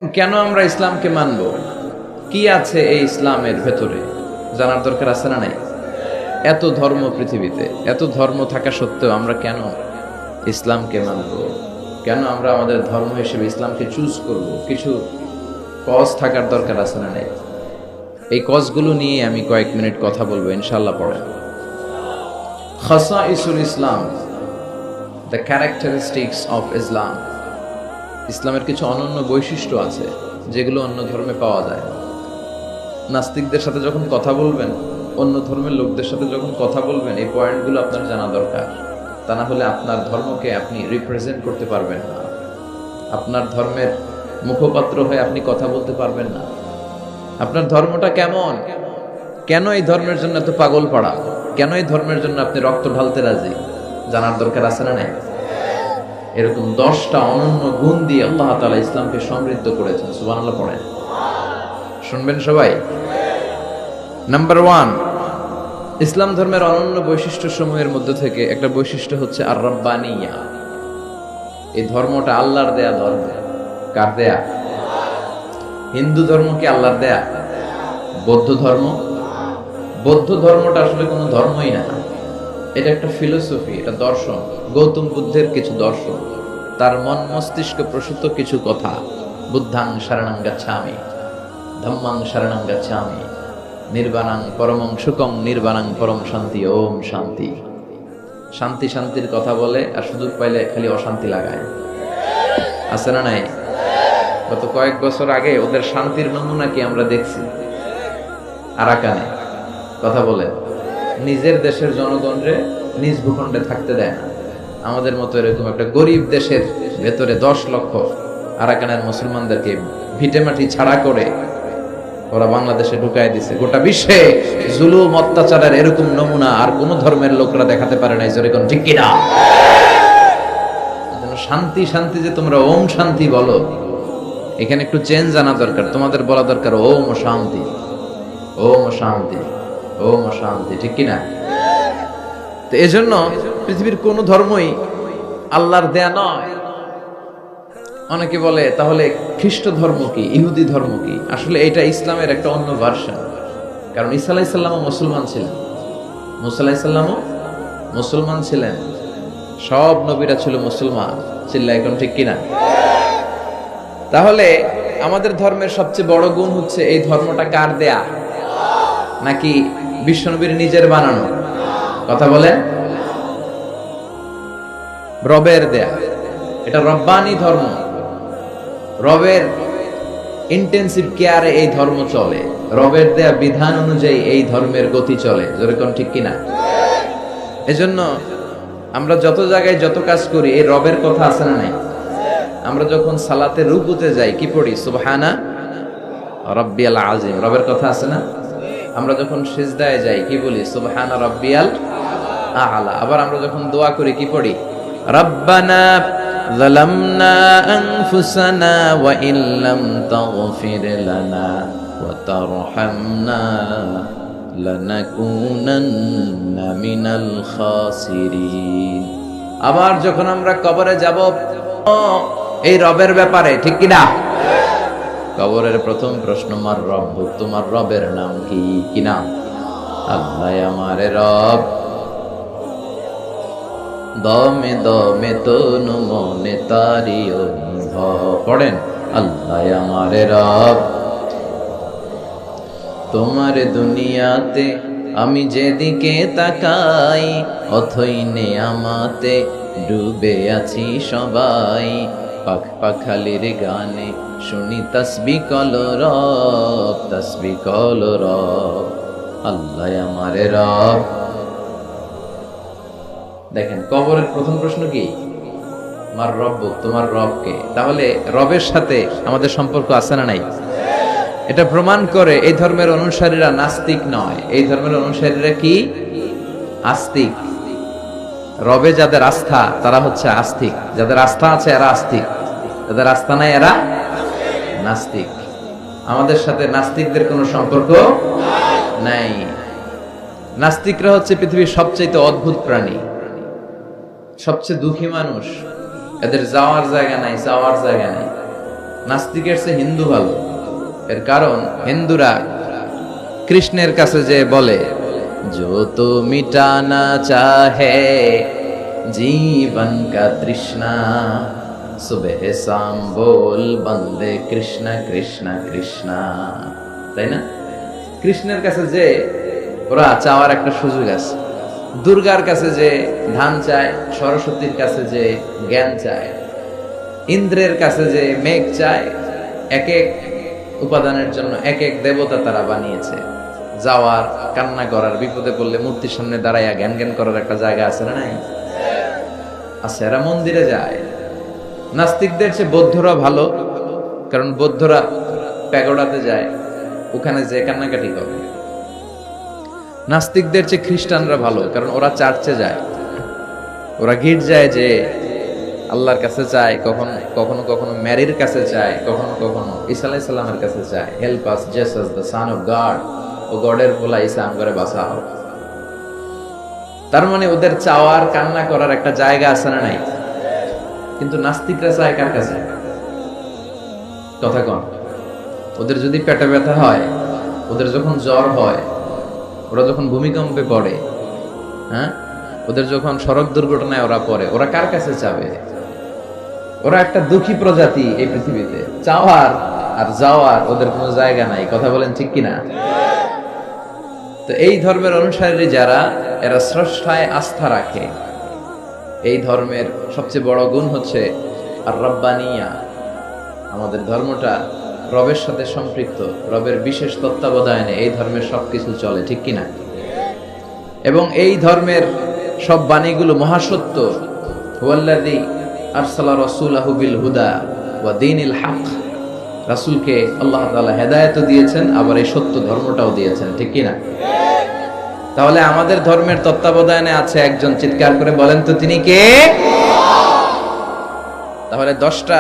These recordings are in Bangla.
কেন আমরা ইসলামকে মানব? কি আছে এই ইসলামের ভেতরে জানার দরকার আছে না নাই? এত ধর্ম পৃথিবীতে, এত ধর্ম থাকা সত্ত্বেও আমরা কেন ইসলামকে মানব? কেন আমরা আমাদের ধর্ম হিসেবে ইসলামকে চুজ করব? কিছু কজ থাকার দরকার আছে না নাই? এই কজগুলো নিয়ে আমি কয়েক মিনিট কথা বলবো ইনশাআল্লাহ। পড়েন খাসাইসুল ইসলাম, দ্য ক্যারেক্টারিস্টিক্স অফ ইসলাম। ইসলামের কিছু অনন্য বৈশিষ্ট্য আছে যেগুলো অন্য ধর্মে পাওয়া যায় না। নাস্তিকদের সাথে যখন কথা বলবেন, অন্য ধর্মের লোকদের সাথে যখন কথা বলবেন, এই পয়েন্টগুলো আপনার জানা দরকার। তা না হলে আপনার ধর্মকে আপনি রিপ্রেজেন্ট করতে পারবেন না, আপনার ধর্মের মুখপাত্র হয়ে আপনি কথা বলতে পারবেন না। আপনার ধর্মটা কেমন, কেন এই ধর্মের জন্য এত পাগল পাড়া, কেন এই ধর্মের জন্য আপনি রক্ত ঢালতে রাজি, জানার দরকার আছে না নাই? এরকম 10টা অনন্য গুণ দিয়ে আল্লাহ তাআলা ইসলামকে সমৃদ্ধ করেছেন। সুবহানাল্লাহ পড়েন, শুনবেন সবাই। নাম্বার 1, ইসলাম ধর্মের অনন্য বৈশিষ্ট্য সমূহের মধ্যে থেকে একটা বৈশিষ্ট্য হচ্ছে আর রাব্বানিয়া। এই ধর্মটা আল্লাহর দেয়া ধর্ম। কার দেয়া? হিন্দু ধর্ম কি আল্লাহর দেয়া? বৌদ্ধ ধর্ম? বৌদ্ধ ধর্মটা আসলে কোনো ধর্মই না, এটা একটা ফিলোসফি, এটা দর্শন। গৌতম বুদ্ধের কিছু দর্শন, তার মন মস্তিষ্ক প্রসূত কিছু কথা। বুদ্ধাং শরণং গচ্ছামি, ধম্মাং শরণং গচ্ছামি, নির্বাণাং পরমং সুখং, নির্বাণাং পরম শান্তি। ওম শান্তি। শান্তি শান্তির কথা বলে আর সুযোগ পাইলে খালি অশান্তি লাগায়, আছে না নাই? গত কয়েক বছর আগে ওদের শান্তির নমুনা কি আমরা দেখছি। আরাকানে কথা বলে নিজের দেশের জনগণরে নিজ ভূখণ্ডে থাকতে দেয় না। আমাদের মতো এরকম একটা গরিব দেশের ভেতরে 10 লক্ষ আরাকানের মুসলমানদেরকে ভিটেমাটি ছাড়া করে ওরা বাংলাদেশে ঢুকাই দিছে। গোটা বিশ্বে জুলুম অত্যাচারের এরকম নমুনা আর কোন ধর্মের লোকরা দেখাতে পারে নাই। জোরে কোন ঠিক কিনা? শান্তি শান্তি যে তোমরা ওম শান্তি বলো, এখানে একটু চেঞ্জ আনা দরকার। তোমাদের বলা দরকার ওম শান্তি, ওম শান্তি, ওম শান্তি, ঠিক কিনা? তো এজন্য পৃথিবীর কোন ধর্মই আল্লাহর দেয়া নয়। অনেকে বলে তাহলে খ্রিস্ট ধর্ম কি, ইহুদি ধর্ম কি? আসলে এটা ইসলামের একটা অন্য ভার্সন। কারণ ঈসা আলাইহিস সালামও মুসলমান ছিলেন, মুসা আলাইহিস সালামও মুসলমান ছিলেন, সব নবীরা ছিল মুসলমান। চিল্লায় এখন ঠিক কিনা? তাহলে আমাদের ধর্মের সবচেয়ে বড় গুণ হচ্ছে এই ধর্মটা কার দেয়া, নাকি বিশ্বনবীর নিজের বানানো? কথা বলেন। রবের দেয়া, এটা রব্বানি ধর্ম। রবের ইন্টেন্সিভ কেয়ারে এই ধর্ম চলে, রবের দেয়া বিধান অনুযায়ী এই ধর্মের গতি চলে। যেরকম ঠিক কিনা? এজন্য আমরা যত জায়গায় যত কাজ করি এই রবের কথা আছে না নাই? আমরা যখন সালাতে রুকুতে যাই কি পড়ি? সুবহানা রাব্বিয়াল আযীম, রবের কথা আছে না? আমরা যখন সিজদায় যাই কি বলি? সুবহানা রাব্বিয়াল আ'লা। আবার আমরা যখন দোয়া করি কি পড়ি? রাব্বানা যালামনা আনফুসানা ওয়া ইল্লাম তাগফির লানা ওয়া তারহামনা লানাকুনান্না মিনাল খাসিরিন। আবার যখন আমরা কবরে যাব এই রবের ব্যাপারে, ঠিক কিনা? কবরের প্রথম প্রশ্ন, মার রব, তোমার রবের নাম কি? কি নাম? আল্লাহ আমারে রব। দমে দমে তনু মনে তারি অনুভব। পড়েন, আল্লাহ আমারে রব। তোমার দুনিয়াতে আমি যেদিকে তাকাই, অথই নেয়ামতে ডুবে আছি সবাই। পাখ পাখালির গানে শুনি তাসবিহ কলো রব, তাসবিহ কলো রব। আল্লাহ আমারে রব। দেখেন, কবরের প্রথম প্রশ্ন কি? মার রব, তোমার রব কে? তাহলে রবের সাথে আমাদের সম্পর্ক আছে না নাই? এটা প্রমাণ করে এই ধর্মের অনুসারীরা নাস্তিক নয়। এই ধর্মের অনুসারীরা কি? আস্তিক। রবে যাদের আস্থা তারা হচ্ছে আস্তিক, যাদের আস্থা আছে এরা আস্তিক, যাদের আস্থা নাই এরা নাস্তিক। আমাদের সাথে নাস্তিকদের কোনো সম্পর্ক নাই। নাস্তিকরা হচ্ছে পৃথিবীর সবচেয়ে অদ্ভুত প্রাণী, সবচেয়ে দুঃখী মানুষ। এদের যাওয়ার জায়গা নাই, যাওয়ার জায়গা নাই। নাস্তিকের চেয়ে হিন্দু ভালো। এর কারণ হিন্দুরা কৃষ্ণের কাছে যে বলে, जो तो मिटाना चाहे जीवन का तृष्णा, सुबह शाम बोल बंदे कृष्ण कृष्ण कृष्ण। তাই না? কৃষ্ণের কাছে যে ওরা চাওয়ার একটা সুযোগ আছে, দুর্গার কাছে যে ধান চায়, সরস্বতীর কাছে যে জ্ঞান চায়, ইন্দ্রের কাছে যে মেঘ চায়, এক এক উপাদানের জন্য এক এক দেবতা তারা বানিয়েছে। যাওয়ার, কান্না করার, বিপদে পড়লে মূর্তির সামনে দাঁড়াইয়া জ্ঞান জ্ঞান করার একটা জায়গা আছে না নাই? আছে, এরা মন্দিরে যায়। নাস্তিকদের চেয়ে বৌদ্ধরা ভালো, কারণ বৌদ্ধরা প্যাগোডাতে যায়, ওখানে যে কান্নাকাটি করে। নাস্তিকদের চেয়ে খ্রিস্টানরা ভালো, কারণ ওরা চার্চে যায়, ওরা গির্জায় যে আল্লাহর কাছে চায়, কখনো কখনো কখনো ম্যারির কাছে চায়, কখনো কখনো ঈসা আলাইহিস সালামের কাছে চায়, help us Jesus the son of God, ও গডের বলা ঈসা আমগরে বাঁচাও। তার মানে ওদের চাওয়ার, কান্না করার একটা জায়গা আছে না নাই? কিন্তু নাস্তিকরা চায় কার কাছে? কথা কন। ওদের যদি পেটে ব্যথা হয়, ওদের যখন জ্বর হয়, ওরা যখন ভূমিকম্পে পড়ে, হ্যাঁ, ওদের যখন সড়ক দুর্ঘটনায় ওরা পড়ে, ওরা কার কাছে চাবে? ওরা একটা দুঃখী প্রজাতি এই পৃথিবীতে, চাওয়ার আর যাওয়ার ওদের কোনো জায়গা নাই। কথা বলেন ঠিক কিনা? তো এই ধর্মের অনুসারী যারা, এরা স্রষ্টায় আস্থা রাখে। এই ধর্মের সবচেয়ে বড় গুণ হচ্ছে আর রব্বানিয়া। আমাদের ধর্মটা রবের সাথে সম্পৃক্ত, রবের বিশেষ তত্ত্বাবধানে এই ধর্মের সবকিছু চলে, ঠিক কিনা? এবং এই ধর্মের সব বাণীগুলো মহাসত্য। হুয়াল্লাযী আরসালা রাসূলাহু বিল হুদা ওয়া দীনিল হক। রাসূলকে আল্লাহ তাআলা হেদায়েত দিয়েছেন, আবার এই সত্য ধর্মটাও দিয়েছেন, ঠিক কিনা? তাহলে আমাদের ধর্মের তত্ত্বাবধানে আছে একজন, চিৎকার করে বলেন তো তিনি কে? তাহলে 10টা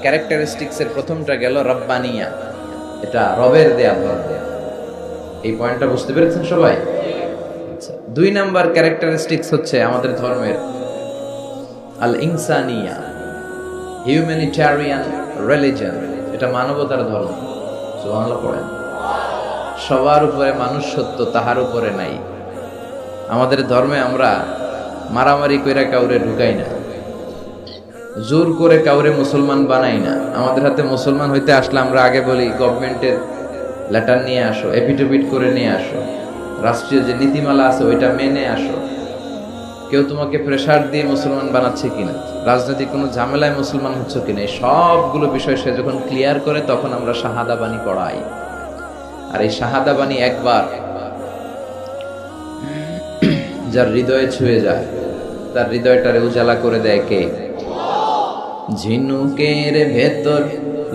ক্যারেক্টারিস্টিক্স এর প্রথমটা গেল রব্বানিয়া, এটা রবের দেয়া ধর্ম। এই পয়েন্টটা বুঝতে পেরেছেন সবাই? আচ্ছা, 2 নাম্বার ক্যারেক্টারিস্টিক্স হচ্ছে আমাদের ধর্মের আল ইনসানিয়া, হিউম্যানিটেরিয়ান রিলিজিয়ন। এটা মানবতার ধর্ম। সুবহানাল্লাহ পড়েন। সবার উপরে মানুষ সত্য, তাহার উপরে নাই। আমাদের ধর্মে আমরা মারামারি কইরা কাউরে ঢুকাই না, জোর করে কাউরে মুসলমান বানাই না। আমাদের হাতে মুসলমান হইতে আসলে আমরা আগে বলি গভর্নমেন্টের লেটার নিয়ে আসো, এফিডেভিট করে নিয়ে আসো, রাষ্ট্রীয় যে নীতিমালা আছে ওইটা মেনে আসো। কেউ তোমাকে প্রেসার দিয়ে মুসলমান বানাচ্ছে কিনা, রাজনৈতিক কোনো ঝামেলায় মুসলমান হচ্ছ কিনা, এই সবগুলো বিষয় সে যখন ক্লিয়ার করে, তখন আমরা শাহাদা বাণী পড়াই। আর এই শাহাদা বাণী একবার যার হৃদয়ে ছুঁয়ে যায়, তার হৃদয়টারে উজালা করে দেয় কে? ঝিনুকের ভেতর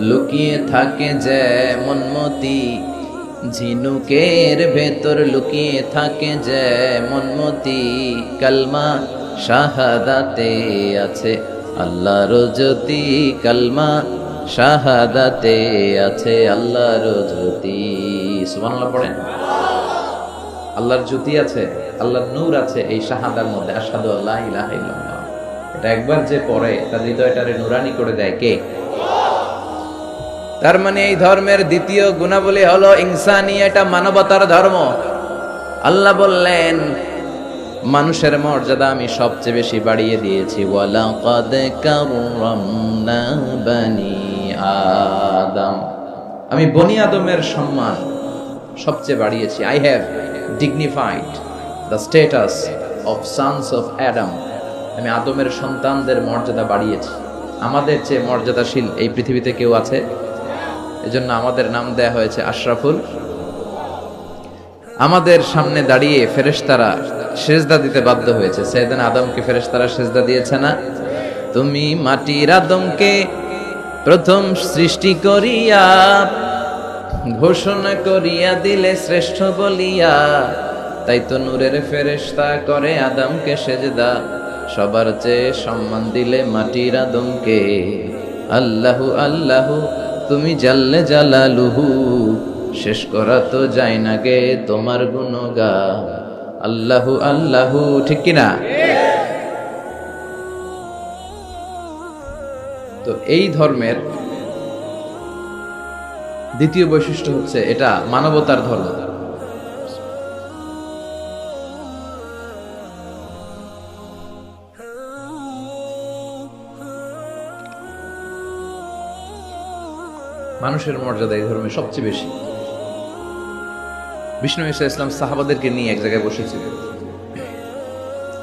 লুকিয়ে থাকে যেমন মতি, ঝিনুকের ভেতর লুকিয়ে থাকে যেমন মতি, কালমা শাহাদাতে আছে আল্লাহর জ্যোতি, কালমা শাহাদাতে আছে আল্লাহর জ্যোতি। সুবহানাল্লাহ পড়েন। আল্লাহর জ্যোতি আছে, আল্লাহর নূর আছে এই শাহাদার মধ্যে, আশহাদু আল্লা ইলাহা ইল্লাল্লাহ। এটা একবার যে পড়ে তার হৃদয়টারে নুরানি করে দেয় কে? তার মানে এই ধর্মের দ্বিতীয় গুণাবলী হলো ইনসানিয়া, এটা মানবতার ধর্ম। আল্লাহ বললেন মানুষের মর্যাদা আমি সবচেয়ে বেশি বাড়িয়ে দিয়েছি, ওয়ালাকাদ কাররামনা বানি আদম। আমি বনি আদমের সম্মান সবচেয়ে বাড়িয়েছি। I have dignified the status of sons of Adam. আমি আদমের সন্তানদের মর্যাদা বাড়িয়েছি। আমাদের চেয়ে মর্যাদাশীল এই পৃথিবীতে কেউ আছে? এজন্য আমাদের নাম দেয়া হয়েছে আশরাফুল। আমাদের সামনে দাঁড়িয়ে ফেরেশতারা সেজদা দিতে বাধ্য হয়েছে। সাইয়েদনা আদমকে ফেরেশতারা সেজদা দিয়েছে না? তুমি মাটির আদমকে প্রথম সৃষ্টি করিয়া ঘোষণা করিয়া দিলে শ্রেষ্ঠ বলিয়া, তাই তো নূরের ফেরেশতা করে আদমকে সেজদা, সবার চেয়ে সম্মান দিলে মাটির আদমকে। আল্লাহু আল্লাহু তুমি জাল্লে জালালুহু, শেষ করা তো যায় না গে তোমার গুণগান। আল্লাহু আল্লাহু, ঠিক কিনা? তো এই ধর্মের দ্বিতীয় বৈশিষ্ট্য হচ্ছে এটা মানবতার ধর্ম। মানুষের মর্যাদা এই ধর্মে সবচেয়ে বেশি। বিষ্ণু ঈসা ইসলাম সাহাবাদেরকে নিয়ে এক জায়গায় বসেছিল,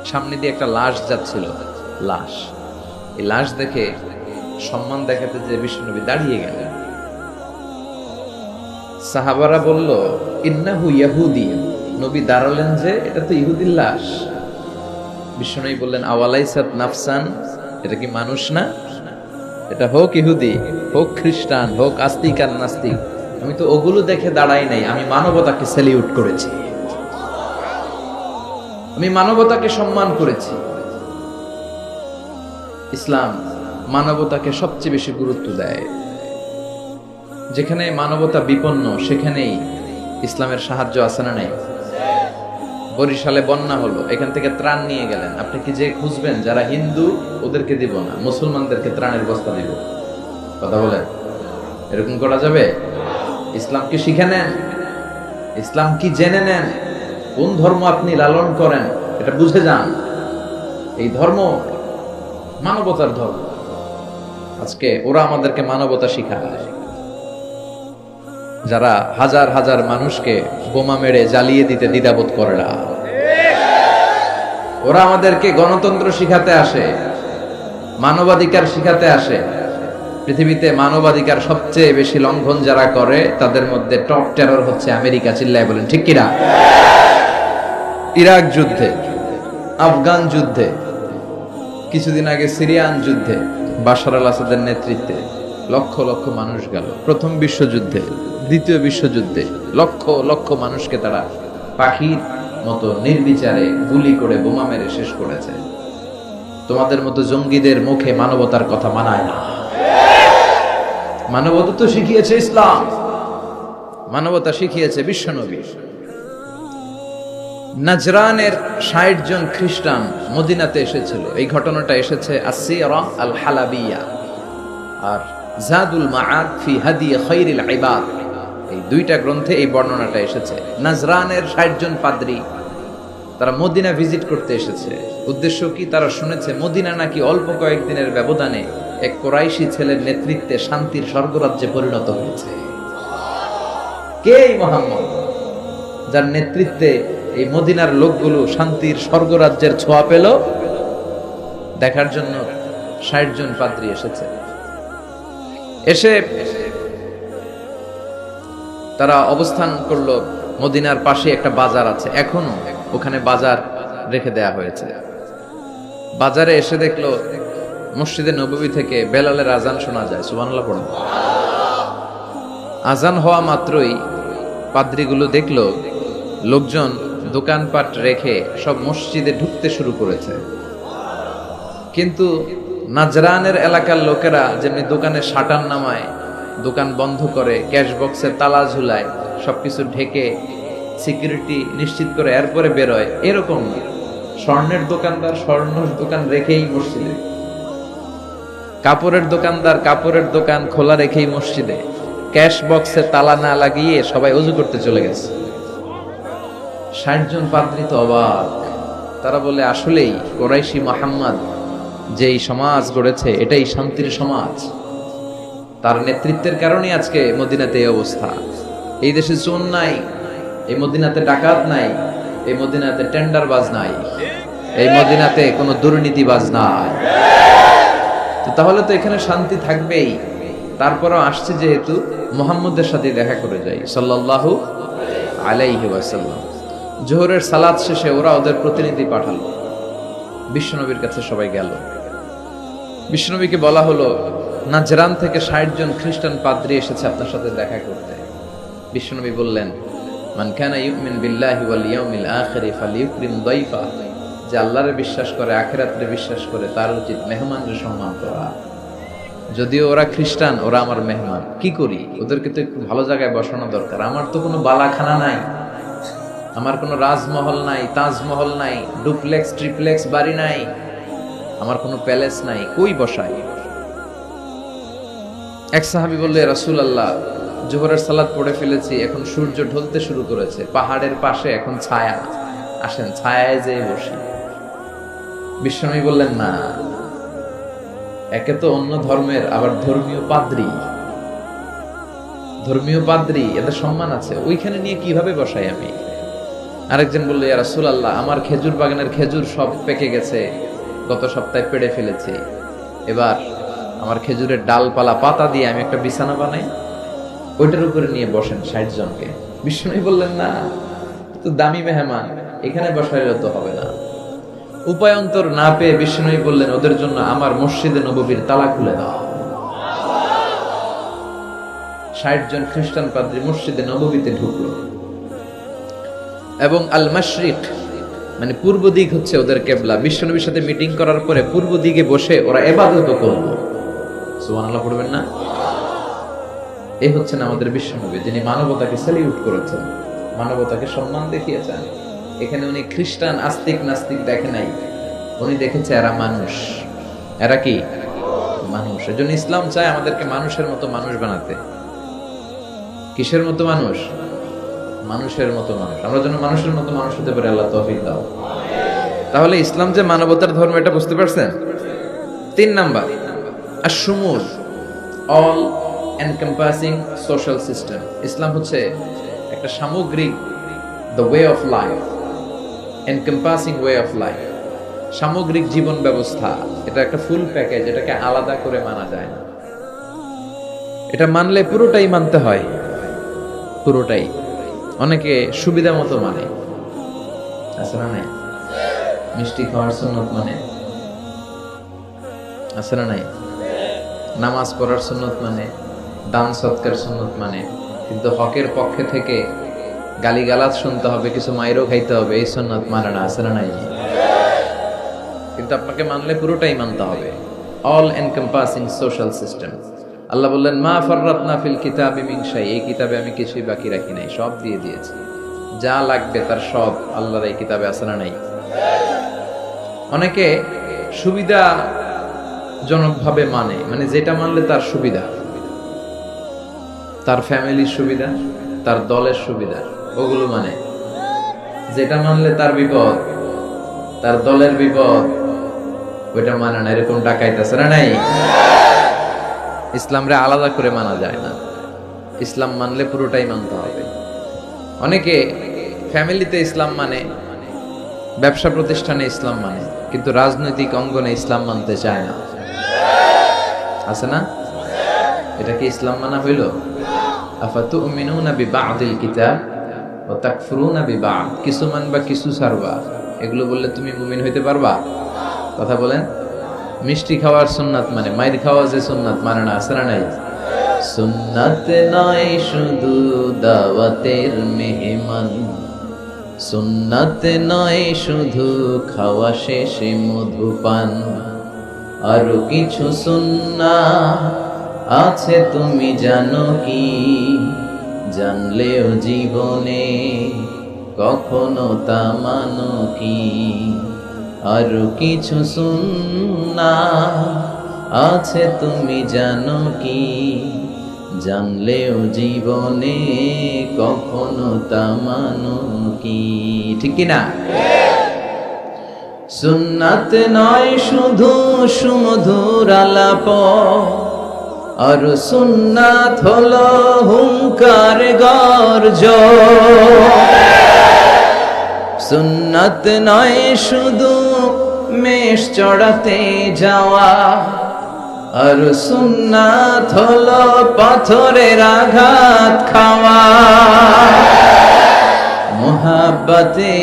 সামনে দিয়ে একটা লাশ যাচ্ছিল, লাশ। এই লাশ দেখে সম্মান দেখাতে যে বিষ্ণুনবী দাঁড়িয়ে গেলেন। সাহাবারা বলল, ইন্নাহু ইয়াহুদি। নবী দাঁড়ালেন যে, এটা তো ইহুদির লাশ। বিষ্ণুনবী বললেন, আওয়ালাইসাত নাফসান, এটা কি মানুষ না? এটা হোক ইহুদি, হোক খ্রিস্টান, হোক আস্তিক আর নাস্তিক, আমি তো ওগুলো দেখে দাঁড়াই নাই, আমি মানবতাকে সেলিউট করেছি, আমি মানবতাকে সম্মান করেছি। ইসলাম মানবতাকে সবচেয়ে বেশি গুরুত্ব দেয়। যেখানে মানবতা বিপন্ন সেখানেই ইসলামের সাহায্য আছে না নাই? বরিশালে বন্যা হলো, এখান থেকে ত্রাণ নিয়ে গেলেন, আপনি কি যে খুঁজবেন যারা হিন্দু ওদেরকে দিব না, মুসলমানদেরকে ত্রাণের বস্তা দিব? কথা বলেন, এরকম করা যাবে? ইসলাম কি শিখে নেন, ইসলাম কি জেনে নেন, কোন ধর্ম আপনি লালন করেন এটা বুঝে যান। এই ধর্ম মানবতার ধর্ম। আজকে ওরা আমাদেরকে মানবতা শিখায়, যারা হাজার হাজার মানুষকে বোমা মেরে জ্বালিয়ে দিতে দ্বিধাবোধ করে না। ওরা আমাদেরকে গণতন্ত্র শিখাতে আসে, মানবাধিকার শিখাতে আসে। পৃথিবীতে মানবাধিকার সবচেয়ে বেশি লঙ্ঘন যারা করে তাদের মধ্যে টপ টেরর হচ্ছে আমেরিকা। চিল্লায় বলেন ঠিক কিনা? ইরাক যুদ্ধে, আফগান যুদ্ধে, কিছুদিন আগে সিরিয়ান যুদ্ধে বাশার আল আসাদের নেতৃত্বে লক্ষ লক্ষ মানুষ গেল। প্রথম বিশ্বযুদ্ধে, দ্বিতীয় বিশ্বযুদ্ধে লক্ষ লক্ষ মানুষকে তারা পাখির মতো নির্বিচারে গুলি করে বোমা মেরে শেষ করেছে। তোমাদের মতো জঙ্গিদের মুখে মানবতার কথা মানায় না। মানবতা তো শিখিয়েছে ইসলাম, মানবতা শিখিয়েছে বিশ্বনবী। নাজরানের ৬০ জন খ্রিস্টান মদিনাতে এসেছিল। এই ঘটনাটা এসেছে আসসিরা আল হালাবিয়া আর জাদুল মাআদ ফি হাদি খায়রিল ইবাদ, এই দুইটা গ্রন্থে এই বর্ণনাটা এসেছে। নাজরানের ৬০ জন পাদ্রী তারা মদিনা ভিজিট করতে এসেছে। উদ্দেশ্য কি? তারা শুনেছে মদিনা নাকি অল্প কয়েকদিনের ব্যবধানে এক কোরাইশি ছেলের নেতৃত্বে শান্তির স্বর্গরাজ্যে পরিণত হয়েছে। কে এই মুহাম্মদ, যার নেতৃত্বে এই মদিনার লোকগুলো শান্তির স্বর্গরাজ্যের ছোঁয়া পেল? দেখার জন্য ৬০ জন পাদ্রী এসেছে। এসে তারা অবস্থান করলো। মদিনার পাশে একটা বাজার আছে, এখনো ওখানে বাজার রেখে দেয়া হয়েছে। বাজারে এসে দেখলো মসজিদে নববী থেকে বেলালের আজান শোনা যায়। সুবহানাল্লাহ পড়ুন। আজান হওয়া মাত্রই পাদ্রীগুলো দেখলো লোকজন দোকানপাট রেখে সব মসজিদে ঢুকতে শুরু করেছে। কিন্তু নাজরানের এলাকার লোকেরা যেমনি দোকানে শাটার নামায়, দোকান বন্ধ করে, ক্যাশ বক্সের তালা ঝুলায়, সবকিছু ঢেকে সিকিউরিটি নিশ্চিত করে এরপরে বেরোয়, এরকম স্বর্ণের দোকানদার স্বর্ণের দোকান রেখেই মসজিদে, কাপড়ের দোকানদার কাপড়ের দোকান খোলা রেখেই মসজিদে, ক্যাশ বক্সে তালা না লাগিয়ে সবাই ওযু করতে চলে গেছে। ৬০ জন পাদ্রী তো অবাক। তারা বলে, আসলেই কোরাইশি মুহাম্মদ যেই সমাজ গড়েছে এটাই শান্তির সমাজ। তার নেতৃত্বের কারণে আজকে মদিনাতে এই অবস্থা। এই দেশে চোর নাই, এই মদিনাতে ডাকাত নাই, এই মদিনাতে টেন্ডারবাজ নাই, এই মদিনাতে কোনো দুর্নীতিবাজ নাই। তো তাহলে তো এখানে শান্তি থাকবেই। তারপরও আসছে যেহেতু মুহাম্মদের সাথে দেখা করে যাই সাল্লাল্লাহু আলাইহি ওয়াসাল্লাম। জোহরের সালাত শেষে ওরা ওদের প্রতিনিধি পাঠালো, বিশ্বনবীর কাছে সবাই গেল। বিশ্বনবীকে বলা হলো, নাজরান থেকে ৬০ জন খ্রিস্টান পাদ্রী এসেছে আপনার সাথে দেখা করতে। বিশ্বনবী বললেন, মান কানা ইউমিন বিল্লাহি ওয়াল ইয়াউমিল আখিরি ফালিউকরিম দাইফা, যে আল্লাহরে বিশ্বাস করে, আখিরাতে বিশ্বাস করে, তার উচিত মেহমানদের সম্মান করা। যদিও ওরা খ্রিস্টান, ওরা আমার মেহমান, কি করি? ওদেরকে তো একটু ভালো জায়গায় বসানো দরকার। আমার তো কোনো বালাখানা নাই, আমার কোনো রাজমহল নাই, তাজমহল নাই, ডুপ্লেক্স ট্রিপ্লেক্স বাড়ি নাই, আমার কোনো প্যালেস নাই, কই বসাই? এক সাহাবী বললে, রাসূলুল্লাহ জোহরের সালাত পড়ে ফেলেছি, এখন সূর্য ঢলতে শুরু করেছে, পাহাড়ের পাশে এখন ছায়া, আসেন ছায়ায় যেয়ে বসি। বিশ্বনবী বললেন না, একে তো অন্য ধর্মের, আবার ধর্মীয় পাদ্রী, এদের সম্মান আছে, ওইখানে নিয়ে কিভাবে বসাই আমি? আরেকজন বললো, ইয়া রাসূলুল্লাহ, আমার খেজুর বাগানের খেজুর সব পেকে গেছে, গত সপ্তাহে পেড়ে ফেলেছি, এবার আমার খেজুরের ডালপালা পাতা দিয়ে আমি একটা বিছানা বানাই, ওইটার উপরে নিয়ে বসেন 60 জনকে। বিষ্ণু বললেন না, তো দামি মেহমান, এখানে বসাইলে তো হবে না। উপায়ন্তর না পেয়ে বিষ্ণু বললেন, ওদের জন্য আমার মসজিদে নববীর তালা খুলে দাও। 60 জন খ্রিস্টান পাদ্রী মসজিদে নববীতে ঢুকলো, এবং আল মাশরিক মানে পূর্ব দিক হচ্ছে ওদের কেবলা। বিশ্বনবীর সাথে মিটিং করার পরে পূর্ব দিকে বসে ওরা ইবাদত করলো। সুবহানাল্লাহ পড়বেন না? এই হচ্ছেন আমাদের বিশ্বনবী, যিনি মানবতাকে স্যালিউট করেছেন, মানবতাকে সম্মান দেখিয়েছেন। এখানে উনি খ্রিস্টান আস্তিক নাস্তিক দেখে নাই, উনি দেখেছে এরা মানুষ। এরা কি মানুষ? এজন্য ইসলাম চায় আমাদেরকে মানুষের মতো মানুষ বানাতে। কিসের মতো মানুষ? মানুষের মতো মানুষ। আমরা যেন মানুষের মতো মানুষ হতে পারি, আল্লাহ তৌফিক দাও। তাহলে ইসলাম যে মানবতার ধর্ম, এটা বুঝতে পারছেন? 3 নাম্বার, আশ-শুমুল, অল এনকম্পাসিং সোশ্যাল সিস্টেম। ইসলাম হচ্ছে একটা সামগ্রিক, the way of life, encompassing way of life, সামগ্রিক জীবন ব্যবস্থা। এটা একটা ফুল প্যাকেজ, এটাকে আলাদা করে মানা যায় না। এটা মানলে পুরোটাই মানতে হয়, পুরোটাই। অনেকে সুবিধা মতো মানে, আছে না নাই? মিষ্টি খাওয়ার সুন্নত মানে, আছে না নাই? নামাজ পড়ার সুন্নত মানে, দান সৎকার সুন্নত মানে, কিন্তু হকের পক্ষে থেকে গালিগালাজ শুনতে হবে, কিছু মাইরও খাইতে হবে, এই সুন্নত মানে না, আছে না নাই? কিন্তু আপনাকে মানলে পুরোটাই মানতে হবে, অল এনকম্পাসিং সোশ্যাল সিস্টেম। আল্লাহ বললেন, মা ফাররাতনা ফিল কিতাবি মিন শাই, এই কিতাবে আমি কিছুই বাকি রাখি নাই, সব দিয়ে দিয়েছি। যা লাগবে তার সব আল্লাহর এই কিতাবে আছে না নাই? অনেকে সুবিধাজনকভাবে মানে যেটা মানলে তার সুবিধা, তার ফ্যামিলির সুবিধা, তার দলের সুবিধা, ওগুলো মানে। যেটা মানলে তার বিপদ, তার দলের বিপদ, ওইটা মানে না। এরকম ডাকাইতে আছে না নাই? ইসলামরে আলাদা করে মানা যায় না, ইসলাম মানলে পুরোটাই মানতে হবে। অনেকে ফ্যামিলিতে ইসলাম মানে, ব্যবসা প্রতিষ্ঠানে ইসলাম মানে, কিন্তু রাজনৈতিক অঙ্গনে ইসলাম মানতে চায় না, আছে না? এটা কি ইসলাম মানা হইল? আফাতুমিনুনা বিবাদিল কিতাব ওয়া তাকফুরুনা বিবাদ, কিছু মানবা কিছু ছাড়বা, এগুলো বললে তুমি মুমিন হইতে পারবা? কথা বলেন। মিষ্টি খাওয়ার সুন্নাত মানে, মাইর খাওয়া যে সুন্নাত মানে না, আছে না নাই? সুন্নাত নয় শুধু দাওয়াতের মেহমান, সুন্নাত নয় শুধু খাওয়া শেষে মধুপান, আরো কিছু সুন্নাত আছে তুমি জানো কি? জানলেও জীবনে কখনো তা মানো কি? আরো কিছু সুন্নাত আছে তুমি জানো কি? জানলেও জীবনে কখনো তা মানো কি? ঠিক কি না? সুন্নাত নয় শুধু সুমধুর আলাপ, আর সুন্নাত হলো হুঙ্কার গর্জন। সুন্নাত নয় শুধু মেষ চড়াতে যাওয়া, আর সুন্নাত হলো পাথরের আঘাত খাওয়া। মোহাব্বতে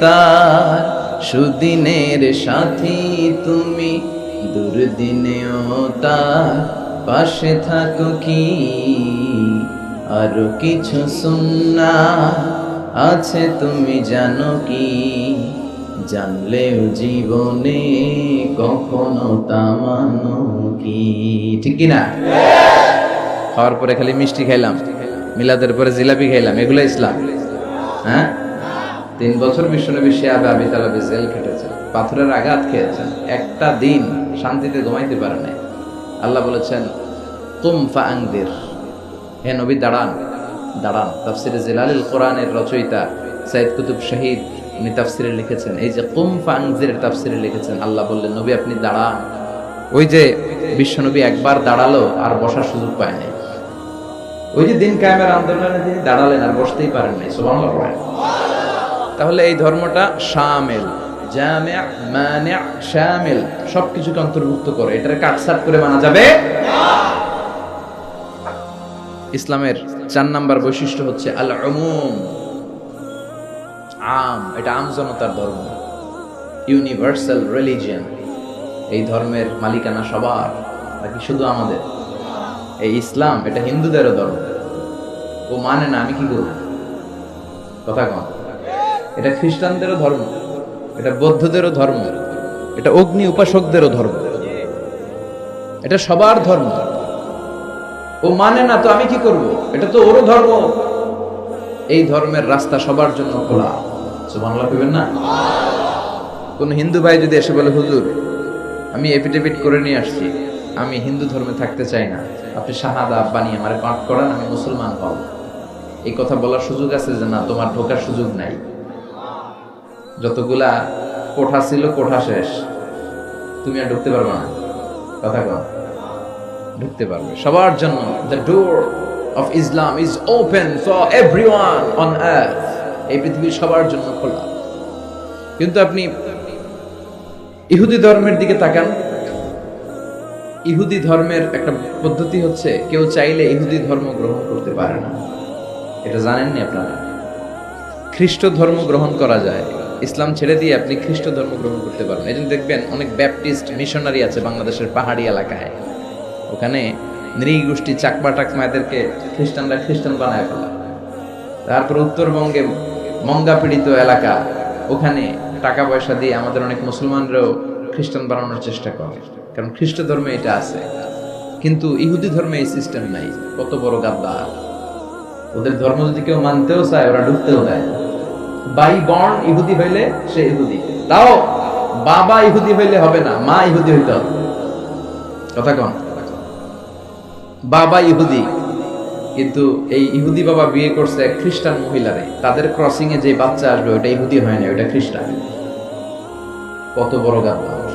তার সুদিনের সাথী তুমি, দুর্দিনেও তার পাশে থাকো কি? আরো কিছু সুন্নাত আছে তুমি জানো কি? জানলেও জীবনে কখনো তা মানো কি? ঠিক কিনা? খাওয়ার পরে খালি মিষ্টি খাইলাম, মিলাদের পরে জিলাপি খাইলাম, এগুলো ইসলাম? হ্যাঁ, 3 বছর বিশ্বনবী শিয়াবে আবি তালেবে জেল খেটেছেন, পাথরের আঘাত খেয়েছেন, একটা দিন শান্তিতে ঘুমাইতে পারে নাই। আল্লাহ বলেছেন, কুম ফাআনদির, হে নবী দাঁড়ান দাঁড়ান। তাফসিরে জিলালুল কোরআনের রচয়িতা সাইদ কুতুব শহীদ উনি তাফসিরে লিখেছেন, এই যে কুম ফানজিরের তাফসিরে লিখেছেন, আল্লাহ বললেন নবী আপনি দাঁড়ান। ওই যে বিশ্বনবী একবার দাঁড়ালো আর বসার সুযোগ পায় নাই, ওই যে দিন কায়েমের আন্দোলনে তিনি দাঁড়ালেন আর বসতেই পারেন নাই। সুবহানাল্লাহ। তাহলে এই ধর্মটা শামিল, জামি', মানি', শামিল, সবকিছুকে অন্তর্ভুক্ত করে, এটার কাটছাট করে মানা যাবে না। ইসলামের 4 নাম্বার বৈশিষ্ট্য হচ্ছে আল উমুম, আম, এটা আম জনতার ধর্ম, ইউনিভার্সাল রিলিজিয়ন। এই ধর্মের মালিকানা সবার, নাকি শুধু আমাদের? এই ইসলাম এটা হিন্দুদেরও ধর্ম, ও মানে না আমি কি করব, কথা কন। এটা খ্রিস্টানদেরও ধর্ম, এটা বৌদ্ধদেরও ধর্ম, এটা অগ্নি উপাসকদেরও ধর্ম, এটা সবার ধর্ম। ও মানে না তো আমি কি করব, এটা তো ওরও ধর্ম। এই ধর্মের রাস্তা সবার জন্য খোলা। সুবহানাল্লাহ কইবেন না? কোন হিন্দু ভাই যদি এসে বলে হুজুর আমি এফিডেভিট করে নিয়ে আসছি, আমি হিন্দু ধর্মে থাকতে চাই না, আপনি শাহাদা বানিয়ে আমারে পাঠ করান, আমি মুসলমান হব, এই কথা বলার সুযোগ আছে? যে না, তোমার ঢোকার সুযোগ নাই। যতগুলা কোঠা ছিল কোঠা শেষ, তুমি আর ঢুকতে পারবে না, কথা কম। ঢুকতে পারবে সবার জন্য। The door of Islam is open for everyone on earth, এই পৃথিবীর সবার জন্য খোলা। কিন্তু আপনি ইহুদি ধর্মের দিকে তাকান, ইহুদি ধর্মের একটা পদ্ধতি হচ্ছে কেউ চাইলে ইহুদি ধর্ম গ্রহণ করতে পারে না, এটা জানেননি আপনারা? খ্রিস্ট ধর্ম গ্রহণ করা যায়, ইসলাম ছেড়ে দিয়ে আপনি খ্রিস্ট ধর্ম গ্রহণ করতে পারেন। এই জন্য দেখবেন অনেক ব্যাপটিস্ট মিশনারি আছে বাংলাদেশের পাহাড়ি এলাকায়, ওখানে নৃগোষ্ঠী চাকমা টাকমা এদেরকে খ্রিস্টানরা খ্রিস্টান বানায় ফেলা। তারপর উত্তরবঙ্গে মঙ্গা পীড়িত এলাকা, ওখানে টাকা পয়সা দিয়ে আমাদের অনেক মুসলমানরাও খ্রিস্টান বানানোর চেষ্টা করে, কারণ খ্রিস্ট ধর্মে এটা আছে। কিন্তু ইহুদি ধর্মে এই সিস্টেম নাই। কত বড় গাদ্দার! ওদের ধর্ম যদি কেউ মানতেও চায় ওরা ঢুকতেও দেয়। বাই বর্ন ইহুদি হইলে সে ইহুদি, তাও বাবা ইহুদি হইলে হবে না, মা ইহুদি হইতে হবে, কথা কন। বাবা ইহুদি, কিন্তু এই ইহুদি বাবা বিয়ে করছে খ্রিস্টান মহিলারে, তাদের ক্রসিং এ যে বাচ্চা আসবে ওটা ইহুদি হয় না, ওটা খ্রিস্টান। কত বড় গাদ্দার!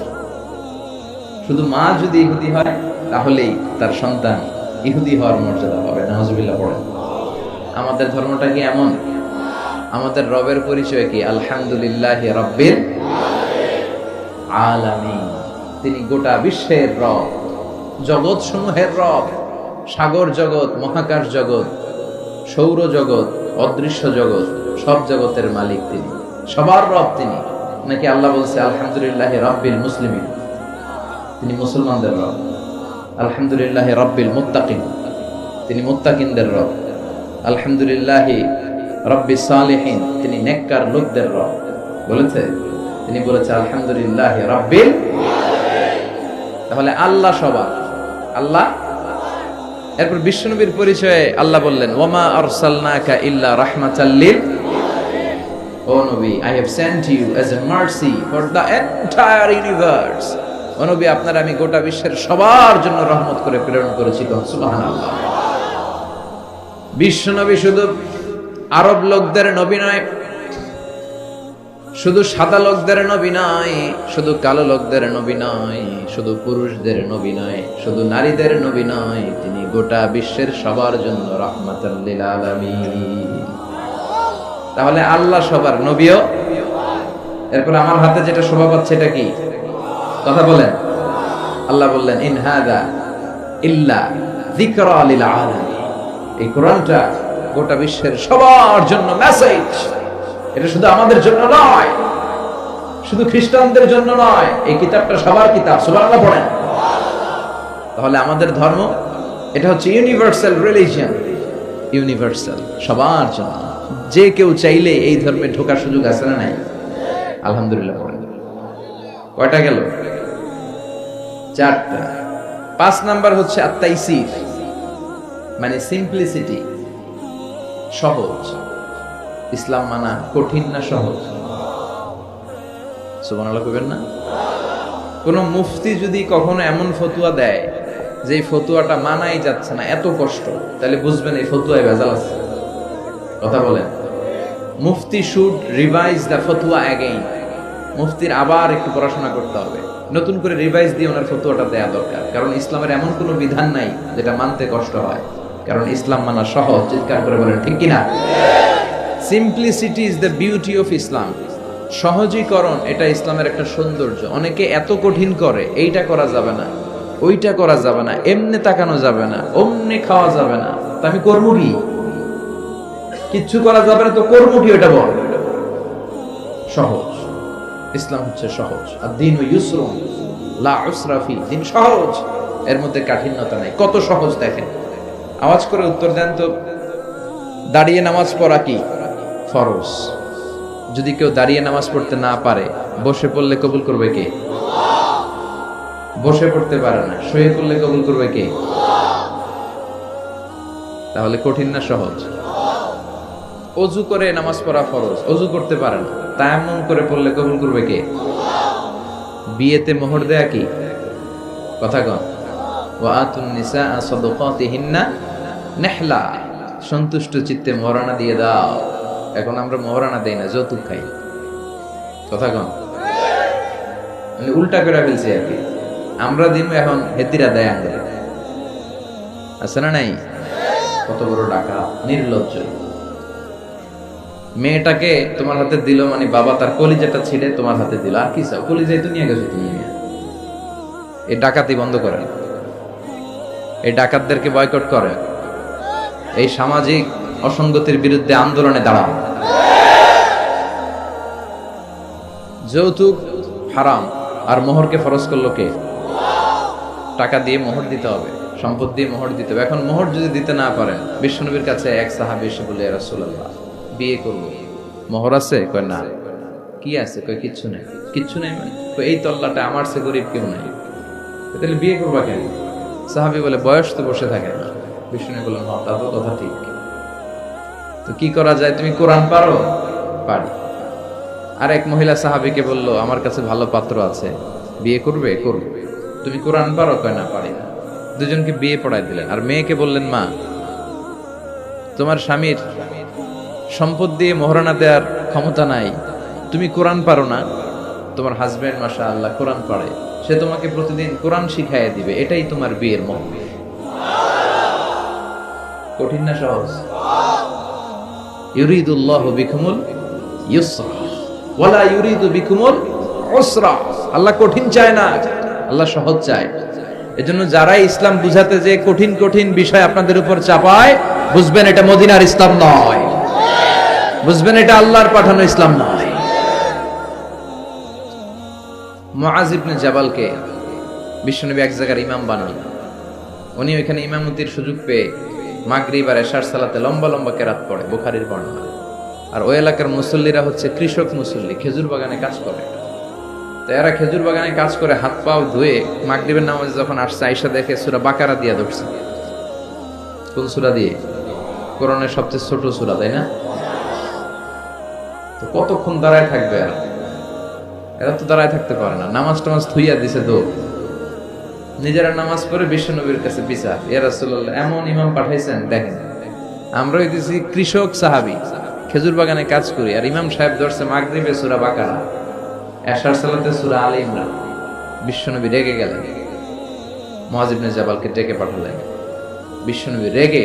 শুধু মা যদি ইহুদি হয় তাহলেই তার সন্তান ইহুদি হওয়ার মর্যাদা পাবে। নাউজুবিল্লাহ পড়েন। আমাদের ধর্মটা কি এমন? আমাদের রবের পরিচয় কি? আলহামদুলিল্লাহি রাব্বিল আলামিন। তিনি গোটা বিশ্বের রব, জগৎ সমূহের রব। সাগর জগৎ, মহাকাশ জগৎ, সৌর জগৎ, অদৃশ্য জগৎ, সব জগতের মালিক তিনি, সবার রব তিনি। নাকি আল্লাহ বলছে আলহামদুলিল্লাহি রাব্বিল মুসলিমিন, তিনি মুসলমানদের রব। আলহামদুলিল্লাহি রাব্বিল মুত্তাকিন, তিনি মুত্তাকিনদের রব। আলহামদুলিল্লাহি রাব্বিস সালিহিন, তিনি নেককার লোকদের রব। বলেছে? তিনি বলেছে আলহামদুলিল্লাহি রাব্বিল আলামিন। তাহলে আল্লাহ সবার, আল্লাহ। এরপর বিশ্বনবীর পরিচয়ে আল্লাহ বললেন ওয়ামা আরসালনাকা ইল্লা রাহমাতাল লিল আলামিন। ও নবী, I have sent you as a mercy for the entire universe। ও নবী, আপনার আমি গোটা বিশ্বের সবার জন্য রহমত করে প্রেরণ করেছি। সুবহানাল্লাহ। বিশ্বনবী শুধু আরব লোকদের নবী নয়, শুধু সাদা লোকদের নবী নয়, শুধু কালো লোকদের নবী নয়, শুধু পুরুষদের নবী নয়, শুধু নারীদের নবী নয়, তিনি গোটা বিশ্বের সবার জন্য রাহমাতাল লিল আলামিন। তাহলে আল্লাহ সবার, নবীও। এরপর আমার হাতে যেটা শোভা পাচ্ছে এটা কি? কথা বলেন। আল্লাহ বললেন ইন হাদা ইল্লা যিকরা লিল আলামিন। এই কোরআনটা গোটা বিশ্বের সবার জন্য মেসেজ। এটা শুধু আমাদের জন্য নয়, শুধু খ্রিস্টানদের জন্য নয়, এই কিতাবটা সবার কিতাব। সুবহানাল্লাহ পড়েন। তাহলে আমাদের ধর্ম এটা হচ্ছে ইউনিভার্সাল রিলিজিয়ন, ইউনিভার্সাল, সবার জন্য। যে কেউ চাইলে এই ধর্মে ঢোকার সুযোগ আছে না নাই? আলহামদুলিল্লাহ পড়েন। কয়টা গেল? 4টা। 5 নাম্বার হচ্ছে আত-তাইসির, মানে সিম্পলিসিটি, সহজ। ইসলাম মানা কঠিন না সহজ? সুবহানাল্লাহ কইবেন না? কোন মুফতি যদি কখনো এমন ফতোয়া দেয় যে এই ফতুয়াটা মানাই যাচ্ছে না, এত কষ্ট, তাহলে বুঝবেন এই ফতুয়ায় ভেজাল আছে। কথা বলেন, মুফতি শুড রিভাইজ দ্য ফতুয়া অ্যাগেইন। মুফতির আবার একটু পড়াশোনা করতে হবে, নতুন করে রিভাইজ দিয়ে ওনার ফতুয়াটা দেয়া দরকার। কারণ ইসলামের এমন কোনো বিধান নাই যেটা মানতে কষ্ট হয়, কারণ ইসলাম মানা সহজ। চিৎকার করে বলেন ঠিক কিনা? Simplicity is the beauty of Islam. সহজীকরণ এটা ইসলামের একটা সৌন্দর্য। অনেকে এত কঠিন করে, এইটা করা যাবে না, ওইটা করা যাবে না, এমনি তাকানো যাবে না, অমনি খাওয়া যাবে না, তা আমি করবো কি? কিচ্ছু করা যাবে না তো করবো কি? ওটা বল। সহজ, ইসলাম হচ্ছে সহজ। আর দিন ইউসরুন লা উসরা ফি, দিন সহজ, এর মধ্যে কাঠিন্যতা নাই। কত সহজ দেখেন। আওয়াজ করে উত্তর দেন তো, দাঁড়িয়ে নামাজ পড়া কি ফরজ? যদি কেউ দাঁড়িয়ে নামাজ পড়তে না পারে, বসে পড়লে কবুল করবে কে? বসে পড়তে পারে না, শুয়ে পড়লে কবুল করবে কে? তাহলে কঠিন না সহজ? অজু করে নামাজ পড়া ফরজ, অজু করতে পারে না, তায়াম্মুম করে পড়লে কবুল করবে কে? বিয়েতে মোহর দেয়া কি? কথা কন। ওয়া আতুন নিসা সাদাকাতিহিন্না নিহলা, সন্তুষ্ট চিত্তে মোহরানা দিয়ে দাও। এখন আমরা মোহরানা দেই না, যৌতুক খাই। কথা কন, মানে উল্টা করে ফেলছি আর কি। আমরা দিন এখন হেতিরা দেয় আগে, আছে না নাই? কত বড় টাকা, নির্লজ্জ। মেয়েটাকে তোমার হাতে দিল মানে বাবা তার কলিজাটা ছিঁড়ে তোমার হাতে দিল, আর কি চাও? কলিজাই তো নিয়ে গেছো তুমি। এই ডাকাতি বন্ধ করেন, এই ডাকাতদেরকে বয়কট করেন, এই সামাজিক অসঙ্গতির বিরুদ্ধে আন্দোলনে দাঁড়ান। যৌতুক হারাম, আর মোহরকে ফরজ করলো কে? টাকা দিয়ে মোহর দিতে হবে, সম্পদ দিয়ে মোহর দিতে হবে। এখন মোহর যদি দিতে না পারেন, বিশ্বনবীর কাছে এক সাহাবী এসে বলে, ইয়া রাসূলুল্লাহ, বিয়ে করব, মোহর আছে? কয় না। কি আছে? কয় কিচ্ছু নেই। কিচ্ছু নেই মানে? কয় এই তল্লাটা আমার চেয়ে গরিব কেউ নাই, তাহলে বিয়ে করবা কেন? সাহাবী বলে, বয়স তো বসে থাকে না। বিষ্ণু বললেন, হ্যাঁ তা তো কথা ঠিক, তো কি করা যায়? তুমি কোরআন পারো? পারি। আর এক মহিলা সাহাবীকে বলল, আমার কাছে ভালো পাত্র আছে, বিয়ে করবে? করবে। তুমি কোরআন পারো? কয় না, পারি না। দুজনকে বিয়ে পড়াই দিলেন। আর মেয়েকে বললেন, মা, তোমার স্বামীর সম্পদ দিয়ে মোহরানা দেওয়ার ক্ষমতা নাই, তুমি কোরআন পারো না, তোমার হাজবেন্ড মাশাআল্লাহ কোরআন পড়ে, সে তোমাকে প্রতিদিন কোরআন শিখাইয়া দিবে, এটাই তোমার বিয়ের মোহর। কঠিন না সহজ? ইউরিদুল্লাহু বিকুমুল ইউসরা ওয়ালা ইউরিদু বিকুমুল উসরা। আল্লাহ কঠিন চায় না, আল্লাহ সহজ চায়। এজন্য যারা ইসলাম বুঝাতে যে কঠিন কঠিন বিষয় আপনাদের উপর চাপায়, বুঝবেন এটা মদিনার ইসলাম নয়, বুঝবেন এটা আল্লাহর পাঠানো ইসলাম নয়। মুআজ ইবনে জাবালকে বিশ্বনবী এক জায়গার ইমাম বানান। উনি ওইখানে ইমামতির সুযোগ পেয়ে মাগরিব আর এশার সালাতে লম্বা লম্বা কেরাত পড়ে, বুখারীর বর্ণনা। আর ওই এলাকার মুসল্লিরা হচ্ছে কৃষক মুসল্লি, খেজুর বাগানে কাজ করে। তো এরা খেজুর বাগানে কাজ করে হাত পাও ধুয়ে মাগরিবের নামাজে যখন আসছে, আয়েশা দেখে সূরা বাকারা দিয়ে ধরছে। কোন সূরা দিয়ে? কোরআনের সবচেয়ে ছোট সূরা, তাই না? তো কতক্ষণ দাঁড়ায় থাকবে এরা? এরা তো দাঁড়ায় থাকতে পারে না। নামাজ টামাজ থুইয়া দিছে তো, নিজেরা নামাজ পড়ে বিশ্বনবীর কাছে বিচার, ইয়া রাসূলুল্লাহ, এমন ইমাম পাঠাইছেন, দেখেন আমরা হইতেছি কৃষক সাহাবী, খেজুর বাগানে কাজ করি, আর ইমাম সাহেব ধরছে মাগরিবে সূরা বাকারা, এশার সালাতে সূরা আলে ইমরান। বিশ্বনবী রেগে গেলেন, মুআজ ইবনে জাবালকে ডেকে পাঠালেন। বিশ্বনবী রেগে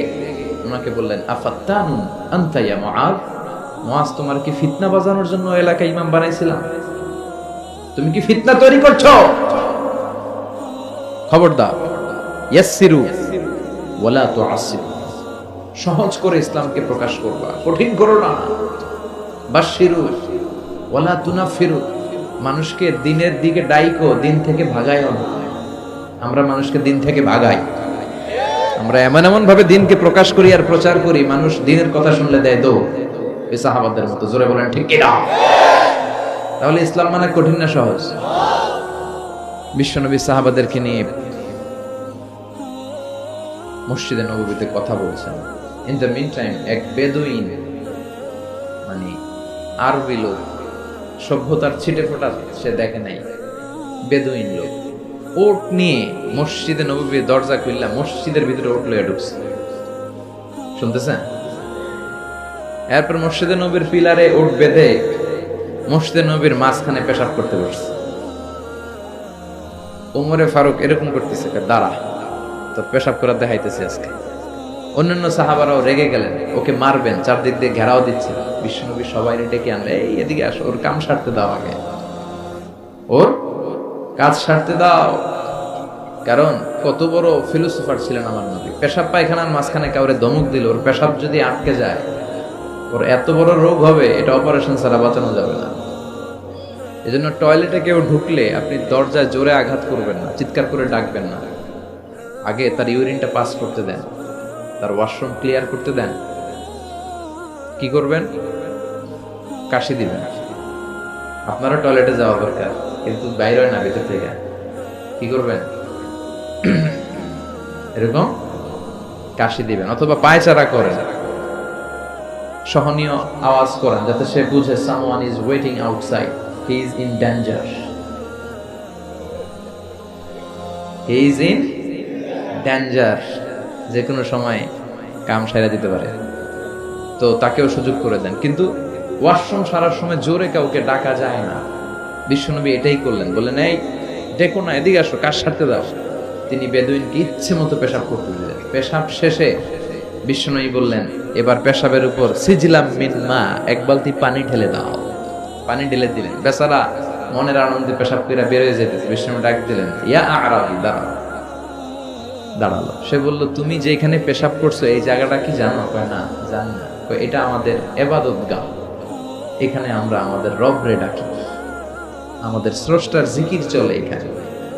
ওনাকে বললেন, আফাত্তানুন আনতা ইয়া মুআজ, মুআজ তোমার কি ফিতনা বাজানোর জন্য এলাকায় ইমাম বানাইছিলাম? তুমি কি ফিতনা তৈরি করছো? খবরদার, ইয়াসসিরু ওয়ালা তুআসসিরু, সহজ করে ইসলামকে প্রকাশ করবা, কঠিন করো না। বাশশিরু ওয়ালা তুনাফিরু, মানুষকে দিনের দিকে ডাইকো, দিন থেকে ভাগাইও না। আমরা মানুষকে দিন থেকে ভাগাই, আমরা এমন এমন ভাবে দিনকে প্রকাশ করি আর প্রচার করি, মানুষ দিনের কথা শুনলে দেয় দৌড়, এই সাহাবাদের মতো। জোরে বলেন ঠিক কি না? তাহলে ইসলাম মানে কঠিন না সহজ? বিশ্বনবী সাহাবাদেরকে নিয়ে মসজিদে নববীতে কথা বলছেন। ইন দ্য মিন টাইম এক বেদুইন, মানে আরবি লোক, সভ্যতার ছিটে ফোটা সে দেখে নাই, বেদুইন লোক, ওট নিয়ে মসজিদে নববীর দরজা খুললা মসজিদের ভিতরে ওট লইয়া ঢুকছে। শুনতেছেন? এরপর মসজিদে নবীর পিলারে ওট বেঁধে মসজিদে নবীর মাঝখানে পেশাব করতে বসছে। ওমরে ফারুক এরকম করতেছে, দাঁড়া তোর পেশাব করা দেখাইতেছে আজকে। অন্যান্য সাহাবারাও রেগে গেলেন, ওকে মারবেন, চারদিক দিয়ে ঘেরাও দিচ্ছে। বিশ্বনবী সবাই ডেকে আনলে, এই এদিকে আসো, ওর কাম সারতে দাও, আগে ওর কাজ সারতে দাও। কারণ কত বড় ফিলোসোফার ছিলেন আমার নবী। পেশাব পায়খানার মাঝখানে কাউরে ধমক দিল, ওর পেশাব যদি আটকে যায় ওর এত বড় রোগ হবে, এটা অপারেশন ছাড়া বাঁচানো যাবে না। এজন্য টয়লেটে কেউ ঢুকলে আপনি দরজায় জোরে আঘাত করবেন না, চিৎকার করে ডাকবেন না। আগে তার ইউরিনটা পাস করতে দেন, তার ওয়াশরুম ক্লিয়ার করতে দেন। কি করবেন? কাশি দিবেন। আপনারও টয়লেটে যাওয়া দরকার, কিন্তু বাইরে হয় না, ভিতর থেকে। কি করবেন? এরকম কাশি দিবেন, অথবা পায়চারা করেন, সহনীয় আওয়াজ করেন, যাতে সে বুঝে someone is waiting outside, he is in danger, he is in danger, যে কোনো সময় কাম সারা দিতে পারে। তো তাকেও সুযোগ করে দেন। কিন্তু ওয়াশরুম সারার সময় জোরে কাউকে ডাকা যায় না। বিশ্বনবী এটাই করলেন, বললেন এই ডেকো না, এদিকে আসো, কাজ সারতে দাও। তিনি বেদুইনকে ইচ্ছে মতো পেশাব করতে দিলেন। পেশাব শেষে বিশ্বনবী বললেন, এবার পেশাবের উপর সিজলাম মিন মা, এক বালতি পানি ঢেলে দাও। পানি ঢেলে দিলেন। বেচারা মনের আনন্দে পেশাব করে বের হয়ে যেতেছে। বিশ্বনবী ডাক দিলেন, ইয়া আরাবি, দাঁড়াও। দাঁড়ালো। সে বলল, তুমি যেখানে পেশাব করছো এই জায়গাটা কি জানো? কয় না, জানি না। কয় এটা আমাদের ইবাদতগাহ, এখানে আমরা আমাদের রবরে ডাকি, আমাদের স্রষ্টার জিকির চলে এখানে,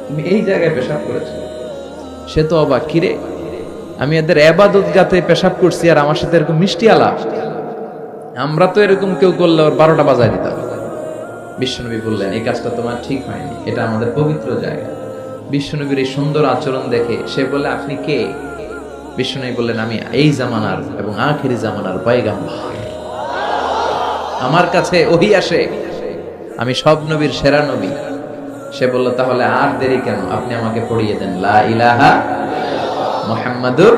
তুমি এই জায়গায় পেশাব করেছো। সে তো অবাক, কিরে আমি এদের ইবাদতগাতে পেশাব করছি আর আমার সাথে এরকম মিষ্টি আলাপ? আমরা তো এরকম কেউ করলে ওর 12টা বাজায় দিতাম। বিশ্বনবী বললেন, এই কাজটা তোমার ঠিক হয়নি, এটা আমাদের পবিত্র জায়গা। বিশ্বনবীর এই সুন্দর আচরণ দেখে সে বলে, আপনি কে? বিশ্বনবী বললেন, আমি এই জামানার এবং আখিরি জামানার পয়গাম্বর, আমার কাছে ওহী আসে, আমি সব নবীর সেরা নবী। সে বলল, তাহলে আর দেরি কেন, আপনি আমাকে পড়িয়ে দেন লা ইলাহা মুহাম্মাদুর।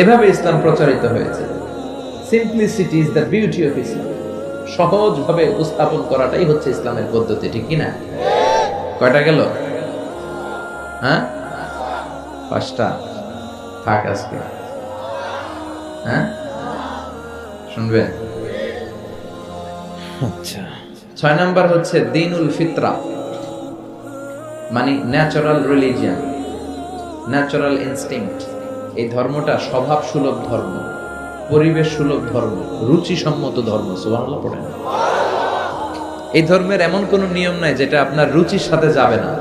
এভাবে ইসলাম প্রচারিত হয়েছে। Simplicity is the beauty of Islam. সহজভাবে উপস্থাপন করাটাই হচ্ছে ইসলামের পদ্ধতি, ঠিক কি না? কয়টা গেল? হ্যাঁ, 5টা। থাক আজকে। হ্যাঁ, শুনবেন? আচ্ছা, 6 নাম্বার হচ্ছে দ্বীনুল ফিতরা, মানে ন্যাচারাল রিলিজিয়ন, ন্যাচারাল ইনস্টিংক্ট। এই ধর্মটা স্বভাব সুলভ ধর্ম, পরিবেশ সুলভ ধর্ম, রুচিসম্মত ধর্ম। সুবহানাল্লাহ পড়েন। এই ধর্মের এমন কোনো নিয়ম নাই যেটা আপনার রুচির সাথে যাবে না,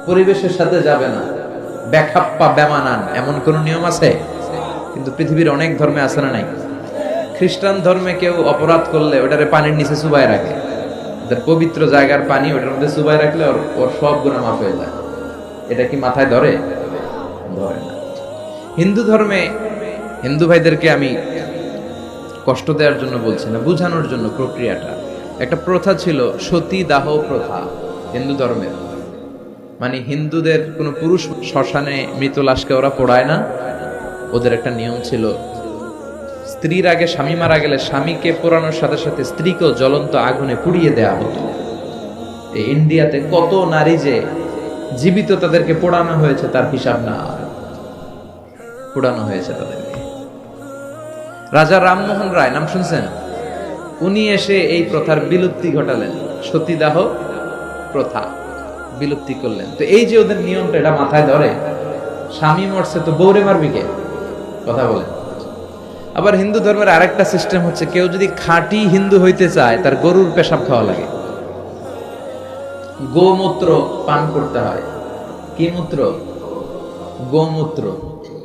পরিবেশের সাথে যাবে না, ব্যাখাপ্পা বেমানান, এমন কোন নিয়ম আছে? কিন্তু পৃথিবীর অনেক ধর্মে আছে না নাই? খ্রিস্টান ধর্মে কেউ অপরাধ করলে ওটারে পানির নিচে চুবাই রাখে, ওদের পবিত্র জায়গার পানি ওটার মধ্যে চুবাই রাখলে ওর সব গুনাহ মাফ হয়ে যায়। এটা কি মাথায় ধরে? ধরে না। হিন্দু ধর্মে, হিন্দু ভাইদেরকে আমি কষ্ট দেওয়ার জন্য বলছি না, বোঝানোর জন্য। প্রক্রিয়াটা, একটা প্রথা ছিল সতী দাহ প্রথা হিন্দু ধর্মের। মানে হিন্দুদের কোনো পুরুষ শ্মশানে মৃত লাশকে ওরা পোড়ায় না। ওদের একটা নিয়ম ছিল, স্ত্রীর আগে স্বামী মারা গেলে স্বামীকে পোড়ানোর সাথে সাথে স্ত্রীকেও জ্বলন্ত আগুনে পুড়িয়ে দেয়া হতো। এই ইন্ডিয়াতে কত নারী যে জীবিত তাদেরকে পোড়ানো হয়েছে তার হিসাব না, পোড়ানো হয়েছে তাদেরকে। রাজা রামমোহন রায়, নাম শুনছেন? উনি এসে এই প্রথার বিলুপ্তি ঘটালেন, সতীদাহ প্রথা বিলুপ্তি করলেন। তো এই যে ওদের নিয়মটা, এটা মাথায় ধরে। স্বামী মরছে তো বউরে মারবি কে? কথা বলেন। আবার হিন্দু ধর্মের আরেকটা সিস্টেম হচ্ছে, কেউ যদি খাঁটি হিন্দু হইতে চায় তার গরুর পেশাব খাওয়া লাগে, গোমূত্র পান করতে হয়। কি মূত্র? গোমূত্র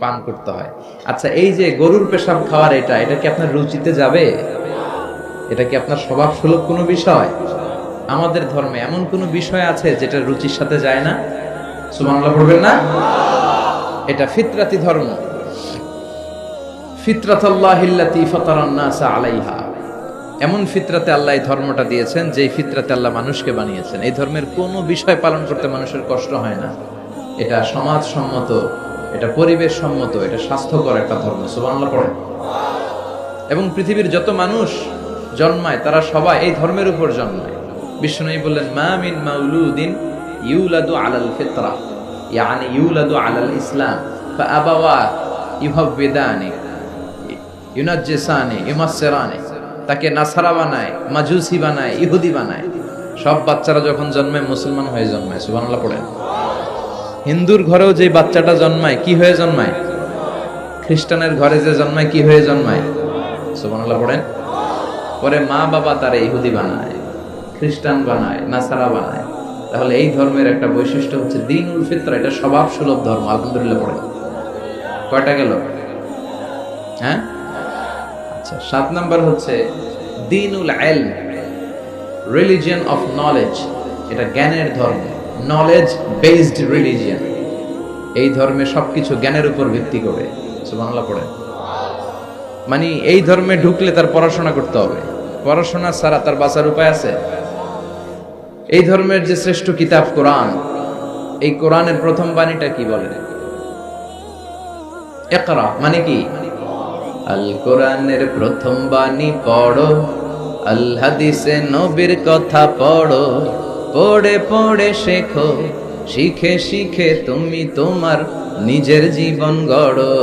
পান করতে হয়। আচ্ছা, এই যে গরুর পেশাব খাওয়ার এটা কি আপনার রুচিতে যাবে? এটা কি আপনার স্বভাব সুলভ কোনো বিষয়? আমাদের ধর্মে এমন কোন বিষয় আছে যেটা রুচির সাথে যায় না? সুবহানাল্লাহ পড়বেন না? এটা ফিতরাতি ধর্ম। ফিতরাতাল্লাহিল্লাতী ফাতারান নাসা আলাইহা। এমন ফিতরাতে আল্লাহ এই ধর্মটা দিয়েছেন যেই ফিতরাতে আল্লাহ মানুষকে বানিয়েছেন। এই ধর্মের কোনো বিষয় পালন করতে মানুষের কষ্ট হয় না। এটা সমাজসম্মত, এটা পরিবেশ সম্মত, এটা স্বাস্থ্যকর একটা ধর্ম। সুবহানাল্লাহ পড়ে। এবং পৃথিবীর যত মানুষ জন্মায় তারা সবাই এই ধর্মের উপর জন্মায়। বিশ্বনবী বললেন, মা মিন মাউলুদিন ইউলাদু আলাল ফিতরা, ইয়ানি ইউলাদু আলাল ইসলাম ফাআবাওয়া ইউহাব্বিদানি ইউনাজ্জিসানি ইউমাসসিরানি। তাকে নাসারা বানায়, মাজুসি বানায়, ইহুদি বানায়। সব বাচ্চারা যখন জন্মায় মুসলমান হয়ে জন্মায়। সুবহানাল্লাহ পড়েন। হিন্দুর ঘরেও যে বাচ্চাটা জন্মায় কি হয়ে জন্মায়? খ্রিস্টানের ঘরে যে জন্মায় কি হয়ে জন্মায়? সুবহানাল্লাহ পড়েন। পরে মা বাবা তারা ইহুদি বানায়, খ্রিস্টান বানায়, নাসারা বানায়। তাহলে এই ধর্মের একটা বৈশিষ্ট্য হচ্ছে দ্বীনুল ফিতরা, এটা স্বভাব সুলভ ধর্ম। আলহামদুলিল্লাহ পড়েন। কয়টা গেল? হ্যাঁ, আচ্ছা, 7 নাম্বার হচ্ছে দ্বীনুল ইলম, রিলিজিয়ন অফ নলেজ। এটা জ্ঞানের ধর্ম, নলেজ বেসড রিলিজিয়ন। এই ধর্মে সবকিছু জ্ঞানের উপর ভিত্তি করে। সুবহানাল্লাহ পড়েন। মানে এই ধর্মে ঢুকলে তার পড়াশোনা করতে হবে, পড়াশোনা ছাড়া তার বাঁচার উপায় আছে? এই ধর্মের যে শ্রেষ্ঠ কিতাব কোরআন, এই কোরআনের প্রথম বাণীটা কি বলে? ইকরা মানে কি? আল কোরআনের প্রথম বাণী পড়ো, আল হাদিসে নবীর কথা পড়ো, পড়ে পড়ে শেখো, শিখে শিখে তুমি তোমার নিজের জীবন গড়ো।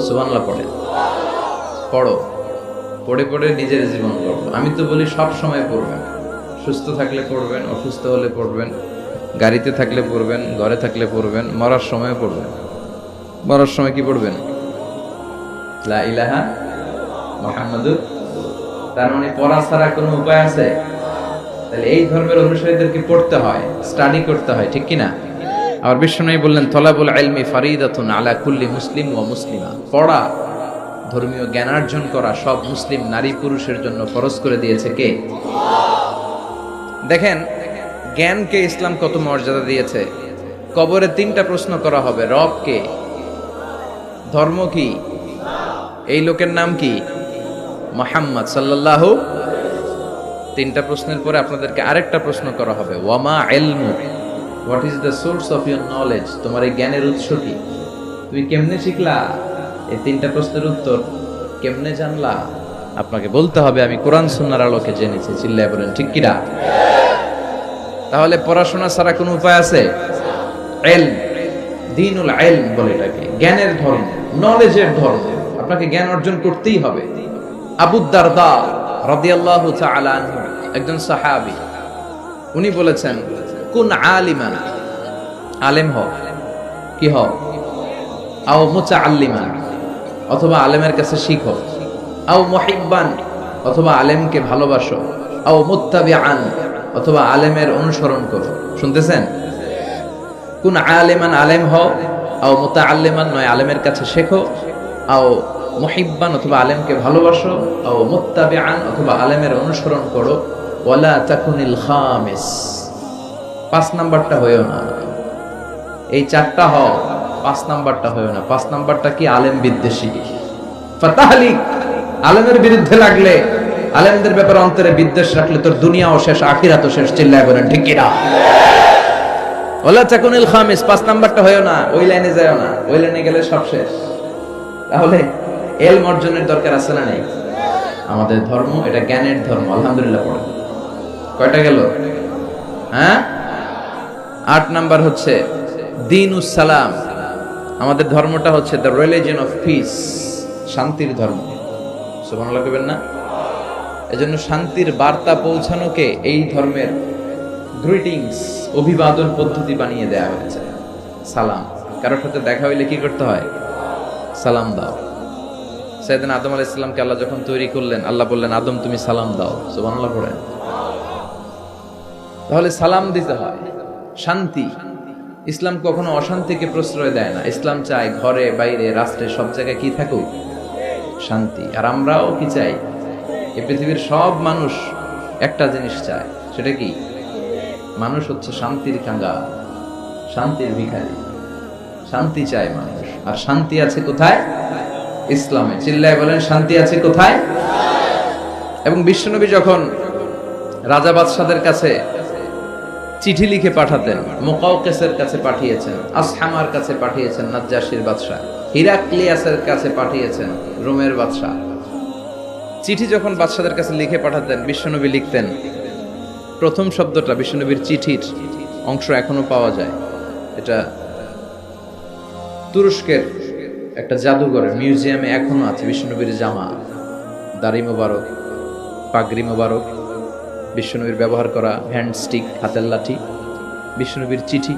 সুবহানাল্লাহ পড়ে। পড়ো, পড়ে পড়ে নিজের জীবন গড়ো। আমি তো বলি সব সময় পড়বেন। সুস্থ থাকলে পড়বেন, অসুস্থ হলে পড়বেন, গাড়িতে থাকলে পড়বেন, ঘরে থাকলে পড়বেন, মরার সময় পড়বেন। মরার সময় কি পড়বেন? লা ইলাহা মুহাম্মাদুর। তার মানে পড়া ছাড়া কোনো উপায় আছে? তাহলে এই ধর্মের অনুসারীদেরকে পড়তে হয়, স্টাডি করতে হয়, ঠিক কিনা? আর বিশ্বনবী বললেন, তলাবুল ইলমি ফারিদাতুন আলা কুল্লি মুসলিম ওয়া মুসলিমা। পড়া, ধর্মীয় জ্ঞানার্জন করা সব মুসলিম নারী পুরুষের জন্য ফরজ করে দিয়েছে কে? দেখেন জ্ঞানকে ইসলাম কত মর্যাদা দিয়েছে। কবরে 3টা প্রশ্ন করা হবে, রব কে, ধর্ম কি, এই লোকের নাম কি, মুহাম্মদ সাল্লাল্লাহু। 3টা প্রশ্নের পরে আপনাদেরকে আরেকটা প্রশ্ন করা হবে, ওয়ামা ইলমু, what is the source of your knowledge, তোমার এই জ্ঞানের উৎস কি, তুমি কেমনে শিখলা, এই 3টা প্রশ্নের উত্তর কেমনে জানলা? আপনাকে বলতে হবে আমি কোরআন সুন্নাহর আলোকে জেনেছি। চিল্লায় বলেন ঠিক কিনা? তাহলে পড়াশোনা ছাড়া কোনো উপায় আছে? ইলম, দ্বীনুল ইলম বলে এটাকে, জ্ঞানের ধর্ম, নলেজের ধর্ম। আপনাকে জ্ঞান অর্জন করতেই হবে। আবু দারদা রাদিয়াল্লাহু তাআলা আনহু, একজন সাহাবী, উনি বলেছেন, কুন আলিমান, আলেম হও, কি হও, আও মুতাআল্লিমান, অথবা আলেমের কাছে শিখো, আও মুহিব্বান, অথবা আলেমকে ভালোবাসো, আও মুত্তাবিআন, অথবা আলেমের অনুসরণ করো। শুনতেছেন? কুন আলিমান, আলেম হও, আও মুতাআল্লিমান, নয় আলেমের কাছে শেখো, আও মুহিব্বান, অথবা আলেমকে ভালোবাসো, আও মুত্তাবিআন, অথবা আলেমের অনুসরণ করো, ওয়ালা তাকুনিল খামিস, 5 নাম্বারটা হয়েও না। এই 4টা হও, 5 নাম্বারটা হয়েও না। 5 নাম্বারটা কি? আলেম বিদ্বেষী, ফাতাহলিক। আলেমের বিরুদ্ধে লাগলে, আলেমদের ব্যাপারে অন্তরে বিদ্বেষ রাখলে তোর দুনিয়াও শেষ, আখিরাতও শেষ। চিল্লায় বলেন ঠিক কিনা? ওয়ালা তাকুনিল খামিস, 5 নাম্বারটা হয়েও না। ওই লাইনে যায়ও না, ওই লাইনে গেলে সব শেষ। তাহলে ইলম অর্জনের দরকার আছে না নেই? আমাদের ধর্ম এটা জ্ঞানের ধর্ম। আলহামদুলিল্লাহ পড়ে। কয়টা গেল? হ্যাঁ, 8 নাম্বার হচ্ছে দ্বীনুস সালাম। আমাদের ধর্মটা হচ্ছে দ্য রিলিজিয়ন অফ পিস, শান্তির ধর্ম। সুবহানাল্লাহ কইবেন না? এজন্য শান্তির বার্তা পৌঁছানোকে এই ধর্মের গ্রিটিংস, অভিবাদন পদ্ধতি বানিয়ে দেওয়া হয়েছে। সালাম, কারোর সাথে দেখা হইলে কি করতে হয়? সালাম দাও। সাইয়েদনা আদম আলাইহিস সালামকে আল্লাহ যখন তৈরি করলেন, আল্লাহ বললেন, আদম তুমি সালাম দাও। সুবহানাল্লাহ পড়েন। তাহলে সালাম দিতে হয়। শান্তি, ইসলাম কখনো অশান্তিকে প্রশ্রয় দেয় না। ইসলাম চায় ঘরে বাইরে রাষ্ট্রে সব জায়গায় কি থাকুক? শান্তি। আর আমরাও কি চাই? এই পৃথিবীর সব মানুষ একটা জিনিস চায়, সেটা কি? মানুষ হচ্ছে শান্তির কাঙ্গাল, শান্তির ভিখারি। শান্তি চায় মানুষ। আর শান্তি আছে কোথায়? ইসলামে। চিল্লায় বলেন শান্তি আছে কোথায়? এবং বিশ্বনবী যখন রাজা বাদশাদের কাছে চিঠি লিখে পাঠাতেন, মুকাওকিসের কাছে পাঠিয়েছেন, আসহামার কাছে পাঠিয়েছেন নাজ্জাশীর বাদশা, হিরাক্লিয়াসের কাছে পাঠিয়েছেন রোমের বাদশা। চিঠি যখন বাদশাদের কাছে লিখে পাঠাতেন, বিশ্বনবী লিখতেন, প্রথম শব্দটা বিশ্বনবীর চিঠির অংশ এখনো পাওয়া যায়। এটা তুরস্কের একটা জাদুঘরের মিউজিয়ামে এখনো আছে। বিশ্বনবীর জামা, দাড়ি মোবারক, পাগড়ি মোবারক, বিশ্বনবীর ব্যবহার করা হ্যান্ডস্টিক, হাতের লাঠি, বিশ্বনবীর চিঠি,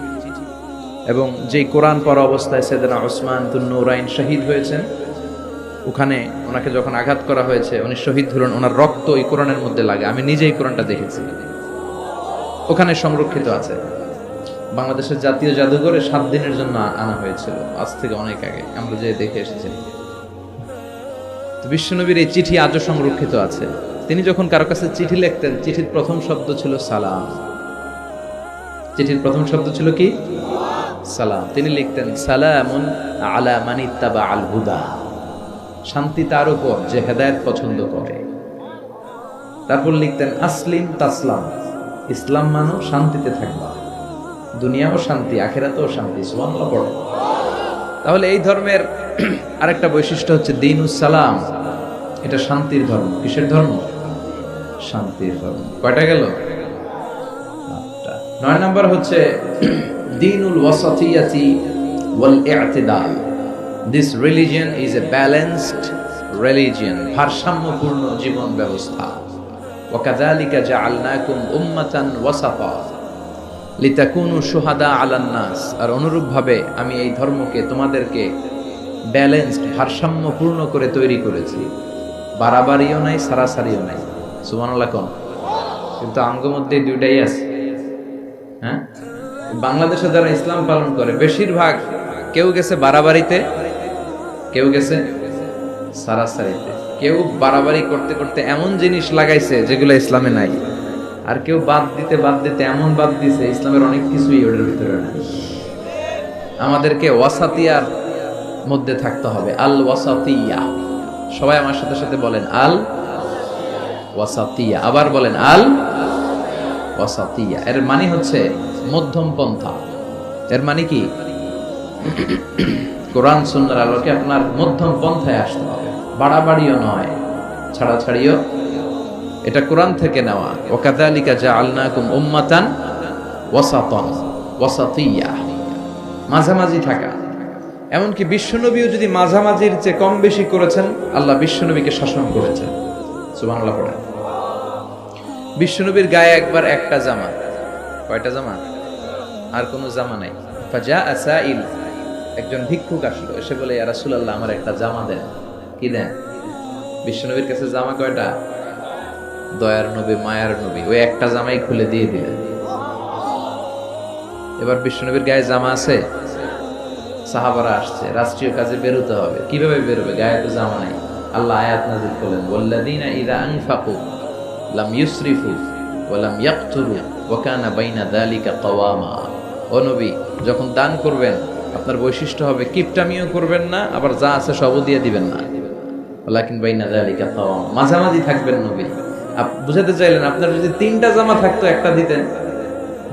এবং যেই কোরআন পড়া অবস্থায় সাইয়েদনা ওসমান তুন নূরাইন শহীদ হয়েছেন, ওখানে ওনাকে যখন আঘাত করা হয়েছে, উনি শহীদ হলেন, ওনার রক্ত ওই কোরআনের মধ্যে লাগে। আমি নিজেই কোরআনটা দেখেছি, ওখানে সংরক্ষিত আছে। বাংলাদেশের জাতীয় জাদুঘরে 7 দিনের জন্য আনা হয়েছিল, আজ থেকে অনেক আগে আমরা যে দেখে এসেছি। বিশ্বনবীর এই চিঠি আজও সংরক্ষিত আছে। তিনি যখন কারো কাছে চিঠি লিখতেন, চিঠির প্রথম শব্দ ছিল সালাম। চিঠির প্রথম শব্দ ছিল কি? সালাম। তিনি লিখতেন সালামুন আলা মান ইত্তাবা আল হুদা, শান্তি তার উপর যে হেদায়েত পছন্দ করে। তারপর লিখতেন আসলিম তাসলাম, ইসলাম মানো শান্তিতে থাকবা, দুনিয়াও শান্তি আখিরাতেও শান্তি। সুবহানাল্লাহ পড়ো। তাহলে এই ধর্মের আরেকটা বৈশিষ্ট্য হচ্ছে দ্বীনুস সালাম। এটা শান্তির ধর্ম। কিসের ধর্ম? শান্তির ধর্ম। কয়টা গেল? 9 নাম্বার হচ্ছে দ্বীনুল ওয়াসাতিয়াতি ওয়াল ই'তিদাল। This religion is a balanced religion, ভারসাম্যপূর্ণ জীবন ব্যবস্থা। ওয়া কাযালিকা জাআলনাকুম উম্মাতান ওয়াসাতা লিতাকুনু শুহাদা আলান নাস। আর অনুরূপভাবে আমি এই ধর্মকে তোমাদেরকে ব্যালেন্সড, ভারসাম্যপূর্ণ করে তৈরি করেছি। বাড়াবাড়িও নাই, সারাসারিও নাই। সুবহানাল্লাহ কোন? কিন্তু আঙ্গ মধ্যে দুইটাই আছে। হ্যাঁ, বাংলাদেশে যারা ইসলাম পালন করে বেশিরভাগ কেউ গেছে বাড়াবাড়িতে, কেউ গেছে সারাসারিতে। কেউ বাড়াবাড়ি করতে করতে এমন জিনিস লাগাইছে যেগুলো ইসলামে নাই, আর কেউ বাদ দিতে এমন বাদ দিছে ইসলামের অনেক কিছুই ওটার ভিতরে নাই। আমাদেরকে ওয়াসাতিয়ার মধ্যে থাকতে হবে। আল ওয়াসাতিয়া। সবাই আমার সাথে সাথে বলেন আল ওয়াসাতিয়া। আবার বলেন আল ওয়াসাতিয়া। এর মানে হচ্ছে মধ্যম পন্থা। এর মানে কি? কোরআন সুন্নাহর আলোকে আপনার মধ্যম পন্থায় আসতে হবে। বাড়াবাড়িও নয়, ছাড়াছাড়িও। এটা কোরআন থেকে নেওয়া। ওয়া কাযালিকা জাআলনাকুম উম্মাতান ওয়াসাতান, ওয়াসাতিয়া, মাঝামাঝি থাকা। এমনকি বিশ্বনবীও যদি মাঝামাঝির চেয়ে কম বেশি করেছেন, আল্লাহ বিশ্বনবীকে শাসন করেছেন। সুবহানাল্লাহ পড়েন। বিশ্বনবীর গায়ে একবার একটা জামা। কয়টা জামা? আর কোনো জামা নাই। ফাজাআ সাইল, একজন ভিক্ষুক আসলো, এসে বলে ইয়া রাসূলুল্লাহ আমার একটা জামা দেন। কি দেন? বিশ্বনবীর কাছে জামা কয়টা? দয়ার নবী, মায়ার নবী, ওই একটা জামাই খুলে দিয়ে দিলেন। এবার বিশ্বনবীর গায়ে জামা আছে, সাহাবারা আসছে, রাষ্ট্রীয় কাজে বেরোতে হবে। কিভাবে বেরোবে? গায়ে তো জামা নাই। আল্লাহ আয়াত নাযিল করলেন ওয়াল্লাযীনা ইযা আনফাকু লাম ইউসরিফু ওয়া লাম ইয়াকতুরু ওয়া কানা বাইনা যালিকা কাওয়ামা। ও নবী, যখন দান করবেন আপনার বৈশিষ্ট্য হবে কিপটামিও করবেন না, আবার যা আছে সবও দিয়ে দিবেন না। ওয়ালাকিন বাইনা যালিকা কাওয়ামা, মাঝামাঝি থাকবেন নবী। বুঝাতে চাইলেন আপনার যদি 3টা জামা থাকতো একটা দিতেন,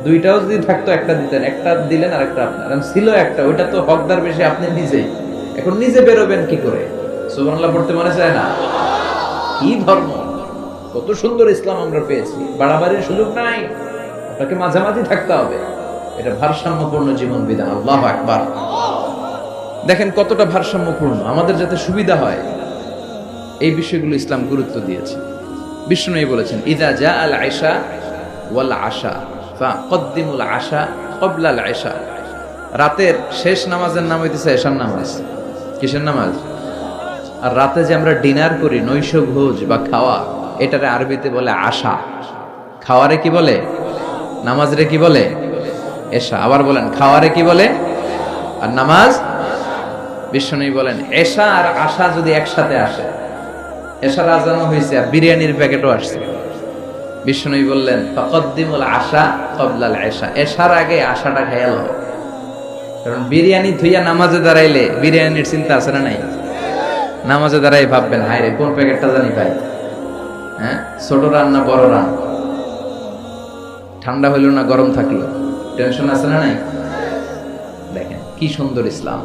2টাও যদি থাকতো একটা দিতেন। একটা দিলেন আর একটা আপনার। ছিল একটা, ওইটা তো হকদার বেশি আপনি নিজেই। এখন নিজে বেরোবেন কি করে? সুবহানাল্লাহ পড়তে মনে চায় না? কি ধর্ম! কত সুন্দর ইসলাম আমরা পেয়েছি। বাড়াবাড়ির সুযোগ নাই, আপনাকে মাঝামাঝি থাকতে হবে। এটা ভারসাম্যপূর্ণ জীবন বিধান। আল্লাহু আকবার। দেখেন কতটা ভারসাম্যপূর্ণ। আমাদের যাতে সুবিধা হয় এই বিষয়গুলো ইসলাম গুরুত্ব দিয়েছে। বিষ্ণু বলেছেন ইযা জাআল আশা ওয়াল আশা ফাকদ্দিমুল আশা ক্বাবলাল আশা। রাতের শেষ নামাজের নাম হইতেছে এশার নামাজ। কিসের নামাজ? আর রাতে যে আমরা ডিনার করি, নৈশ ভোজ বা খাওয়া, এটারে আরবিতে বলে আশা। খাওয়ারে কি বলে? নামাজরে কি বলে? এশা। আবার বলেন খাওয়ারে কি বলে? আর নামাজ? বিষ্ণু বলেন এশা আর আশা যদি একসাথে আসে, এশার আজানও হয়েছে আর বিরিয়ানির প্যাকেটও আসছে, বিষ্ণু বললেন ফাকদ্দিমুল আশা ক্বাবলাল আশা। এশার আগে আশাটা খেয়ে নাও। কারণ বিরিয়ানি থুইয়া নামাজে দাঁড়াইলে বিরিয়ানির চিন্তা আছে না নাই? নামাজে দাঁড়াই ভাববেন হায় রে কোন প্যাকেটটা জানি ভাই। হ্যাঁ, ছোট রান না বড় রান, ঠান্ডা হইল না গরম থাকলো, টেনশন আছে না নাই? দেখেন কি সুন্দর ইসলাম।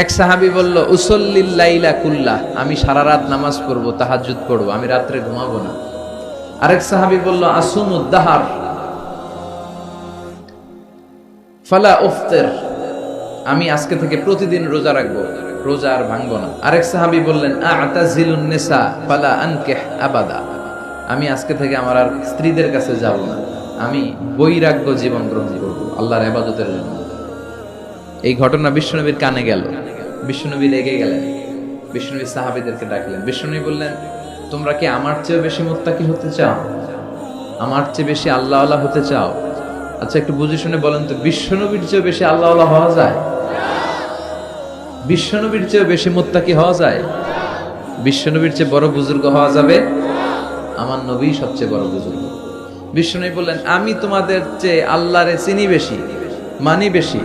এক সাহাবী বলল, উসল্লিল লাইলা কুল্লাহ, আমি সারা রাত নামাজ পড়বো, তাহাজ্জুদ পড়বো, আমি রাত্রে ঘুমাবো না। আরেক সাহাবী বলল, আসুমুদ দাহার ফালা উফতির, আমি আজকে থেকে প্রতিদিন রোজা রাখবো, রোজা আর ভাঙবো না। আরেক সাহাবী বললেন, আ'তাজিলুন নিসা ফালা আনকিহ আবাদা, আমি আজকে থেকে আমার আর স্ত্রীদের কাছে যাব না, আমি বৈরাগ্য জীবন গ্রহণ করব আল্লাহর ইবাদতের জন্য। এই ঘটনা বিশ্বনবীর কানে গেল, বিশ্বনবী লেগে গেলেন, বিশ্বনবী সাহাবীদেরকে ডাকলেন। বিশ্বনবী বললেন, তোমরা কি আমার চেয়ে বেশি মুত্তাকি হতে চাও? আমার চেয়ে বেশি আল্লাহওয়ালা হতে চাও? আচ্ছা একটু বুঝে শুনে বলেন তো, বিশ্বনবীর চেয়ে বেশি আল্লাহওয়ালা হওয়া যায়? বিশ্বনবীর চেয়ে বেশি মুত্তাকি হওয়া যায়? বিশ্বনবীর চেয়ে বড় বুজুর্গ হওয়া যাবে? আমার নবী সবচেয়ে বড় বুজুর্গ। বিশ্বনবী বললেন, আমি তোমাদের চেয়ে আল্লাহরে চিনি বেশি, মানি বেশি,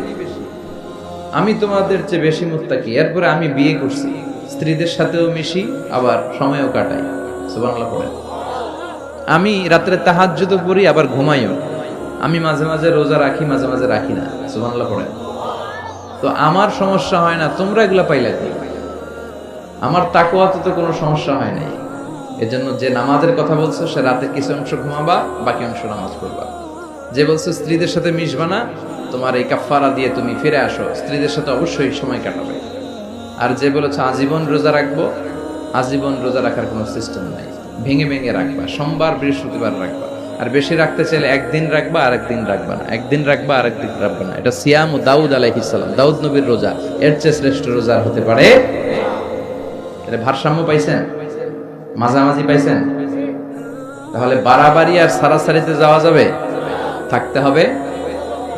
আমি তোমাদের চেয়ে বেশি মুত্তাকি। এরপরে আমি বিয়ে করছি, স্ত্রীদের সাথেও মিশি, আবার সময়ও কাটাই। সুবহানাল্লাহ পড়েন। আমি রাত্রে তাহাজ্জুদও পড়ি, আবার ঘুমাইও। আমি মাঝে মাঝে রোজা রাখি, মাঝে মাঝে রাখি না। সুবহানাল্লাহ পড়েন। তো আমার সমস্যা হয় না, তোমরা এগুলা পাইলা কি? আমার তাকওয়াতে তো কোনো সমস্যা হয় নাই। এজন্য যে নামাজের কথা বলছো, সে রাতে কিছু অংশ ঘুমাবা, বাকি অংশ নামাজ পড়বা। যে বলছো স্ত্রীদের সাথে মিশবা না, তোমার এই কাফফারা দিয়ে তুমি ফিরে আসো, স্ত্রীদের সাথে অবশ্যই সময় কাটাবে। আর যে বলেছো আজীবন রোজা রাখবো, আজীবন রোজা রাখার কোনো সিস্টেম নাই, ভেঙে ভেঙে রাখবা, সোমবার বৃহস্পতিবার রাখবা। আর বেশি রাখতে চাইলে একদিন রাখবা, আর একদিন রাখবা না, একদিন রাখবা, আর একদিন রাখবা না। এটা সিয়াম ও দাউদ আলাইহিস সালাম, দাউদ নবীর রোজা, এর চেয়ে শ্রেষ্ঠ রোজা হতে পারে? এটা ভারসাম্য পাইছেন? মাঝামাঝি পাইছেন? তাহলে বাড়াবাড়ি আর সারাসারিতে যাওয়া যাবে? থাকতে হবে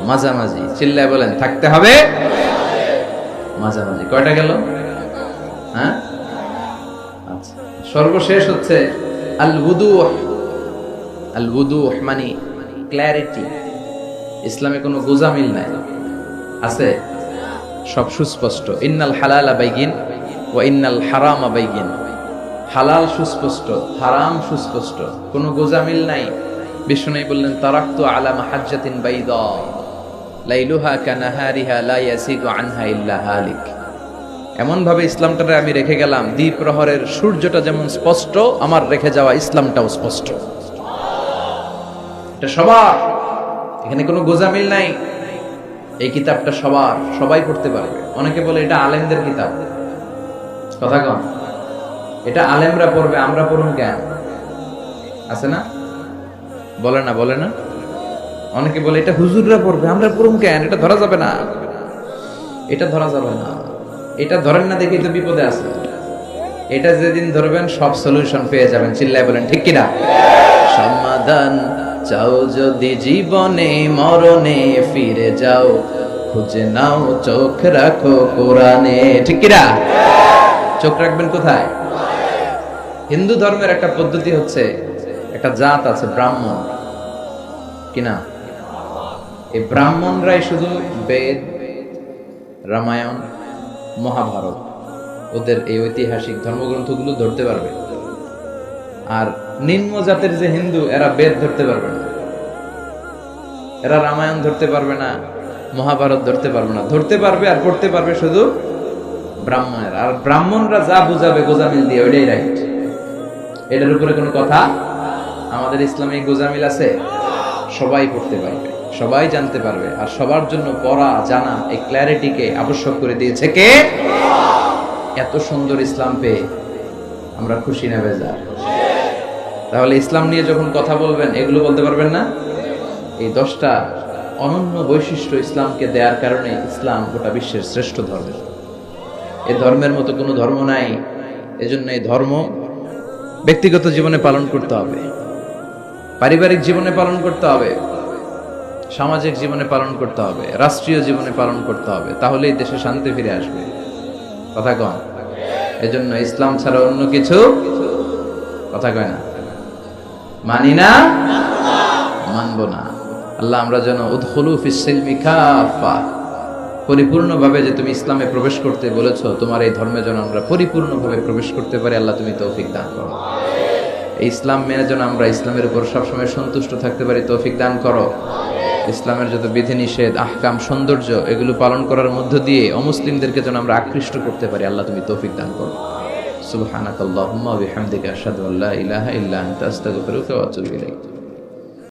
মাঝামাঝি। চিল্লায় বলেন, থাকতে হবে মাঝামাঝি। কয়টা গেল? হ্যাঁ, আচ্ছা। সর্বশেষ হচ্ছে আল wuduh। আল wuduh মানে ক্ল্যারিটি। ইসলামে কোনো গোজামিল নাই, আছে সব সুস্পষ্ট। ইন্নাল হালালা বাইয়িন ওয়া ইন্নাল হারামা বাইয়িন, হালাল সুস্পষ্ট, হারাম সুস্পষ্ট, কোনো গোজামিল নাই। বিষ্ণু বললেন, তারাকতু আলা মাহাজ্জাতিন বাইদা লাইলুহা কানাহারিহা লা ইয়াসিগু আনহা ইল্লা হালিক। এমন ভাবে ইসলামটারে আমি রেখে গেলাম, দ্বীপ প্রহরের সূর্যটা যেমন স্পষ্ট, আমার রেখে যাওয়া ইসলামটাও স্পষ্ট। এটা সবার, এখানে কোনো গোজামিল নাই। এই কিতাবটা সবার, সবাই পড়তে পারবে। অনেকে বলে এটা আলেমদের কিতাব, কথা কন, এটা আলেমরা পড়বে, আমরা পড়ুন কেন? আছে না? বলে না, বলে না? অনেকে বলে এটা হুজুররা পড়বে, আমরা পড়ুন কেন? এটা ধরা যাবে না, এটা ধরা যাবে না। এটা ধরেন না দেখেই তো বিপদে আছে। এটা যেদিন ধরবেন সব সলিউশন পেয়ে যাবেন। চিল্লায় বলেন ঠিক কিনা? সমাধান চাও যদি জীবনে, মরণে ফিরে যাও, খুঁজে নাও চোখ রাখো কোরআনে। ঠিক কিনা? চোখ রাখবেন কোথায়? হিন্দু ধর্মের একটা পদ্ধতি হচ্ছে, একটা জাত আছে ব্রাহ্মণ, কিনা? এই ব্রাহ্মণরাই শুধু বেদ, রামায়ণ, মহাভারত, ওদের এই ঐতিহাসিক ধর্মগ্রন্থগুলো ধরতে পারবে। আর নিম্ন জাতের যে হিন্দু, এরা বেদ ধরতে পারবে না, এরা রামায়ণ ধরতে পারবে না, মহাভারত ধরতে পারবে না। ধরতে পারবে আর পড়তে পারবে শুধু ব্রাহ্মণের। আর ব্রাহ্মণরা যা বুঝাবে গোজামিল দিয়ে, ওইটাই রাইট। এটার উপরে কোনো কথা? আমাদের ইসলামে গোজামিল আছে? সবাই পড়তে পারবে, সবাই জানতে পারবে। আর সবার জন্য পড়া জানা, এই ক্ল্যারিটিকে আবশ্যক করে দিয়েছে কে? এত সুন্দর ইসলাম পেয়ে আমরা খুশি না বেজার? তাহলে ইসলাম নিয়ে যখন কথা বলবেন, এগুলো বলতে পারবেন না? এই 10টা অনন্য বৈশিষ্ট্য ইসলামকে দেওয়ার কারণে ইসলাম গোটা বিশ্বের শ্রেষ্ঠ ধর্ম। এই ধর্মের মতো কোনো ধর্ম নাই। এজন্য এই ধর্ম ব্যক্তিগত জীবনে পালন করতে হবে, পারিবারিক জীবনে পালন করতে হবে, সামাজিক জীবনে পালন করতে হবে, রাষ্ট্রীয় জীবনে পালন করতে হবে। তাহলেই দেশে শান্তি ফিরে আসবে। কথা কন? এজন্য ইসলাম ছাড়া অন্য কিছু কথা কয় না, মানি না, মানবো না। আল্লাহ আমরা যেন উদখুলু ফিস সিলমি কাফা, পরিপূর্ণভাবে যে তুমি ইসলামে প্রবেশ করতে বলেছো, তোমার এই ধর্মে যেন আমরা পরিপূর্ণভাবে প্রবেশ করতে পারি। আল্লাহ তুমি তৌফিক দান করো। এই ইসলাম মেনে যেন আমরা ইসলামের উপর সবসময় সন্তুষ্ট থাকতে পারি, তৌফিক দান করো। ইসলামের যত বিধিনিষেধ, আহকাম, সৌন্দর্য, এগুলো পালন করার মধ্য দিয়ে অমুসলিমদেরকে যেন আমরা আকৃষ্ট করতে পারি, আল্লাহ তুমি তৌফিক দান করো। সুবহানাকাল্লাহুম্মা ওয়া বিহামদিকা আশহাদু আল্লা ইলাহা ইল্লা আনতা আস্তাগফিরুকা ওয়া আতুবু ইলাইক।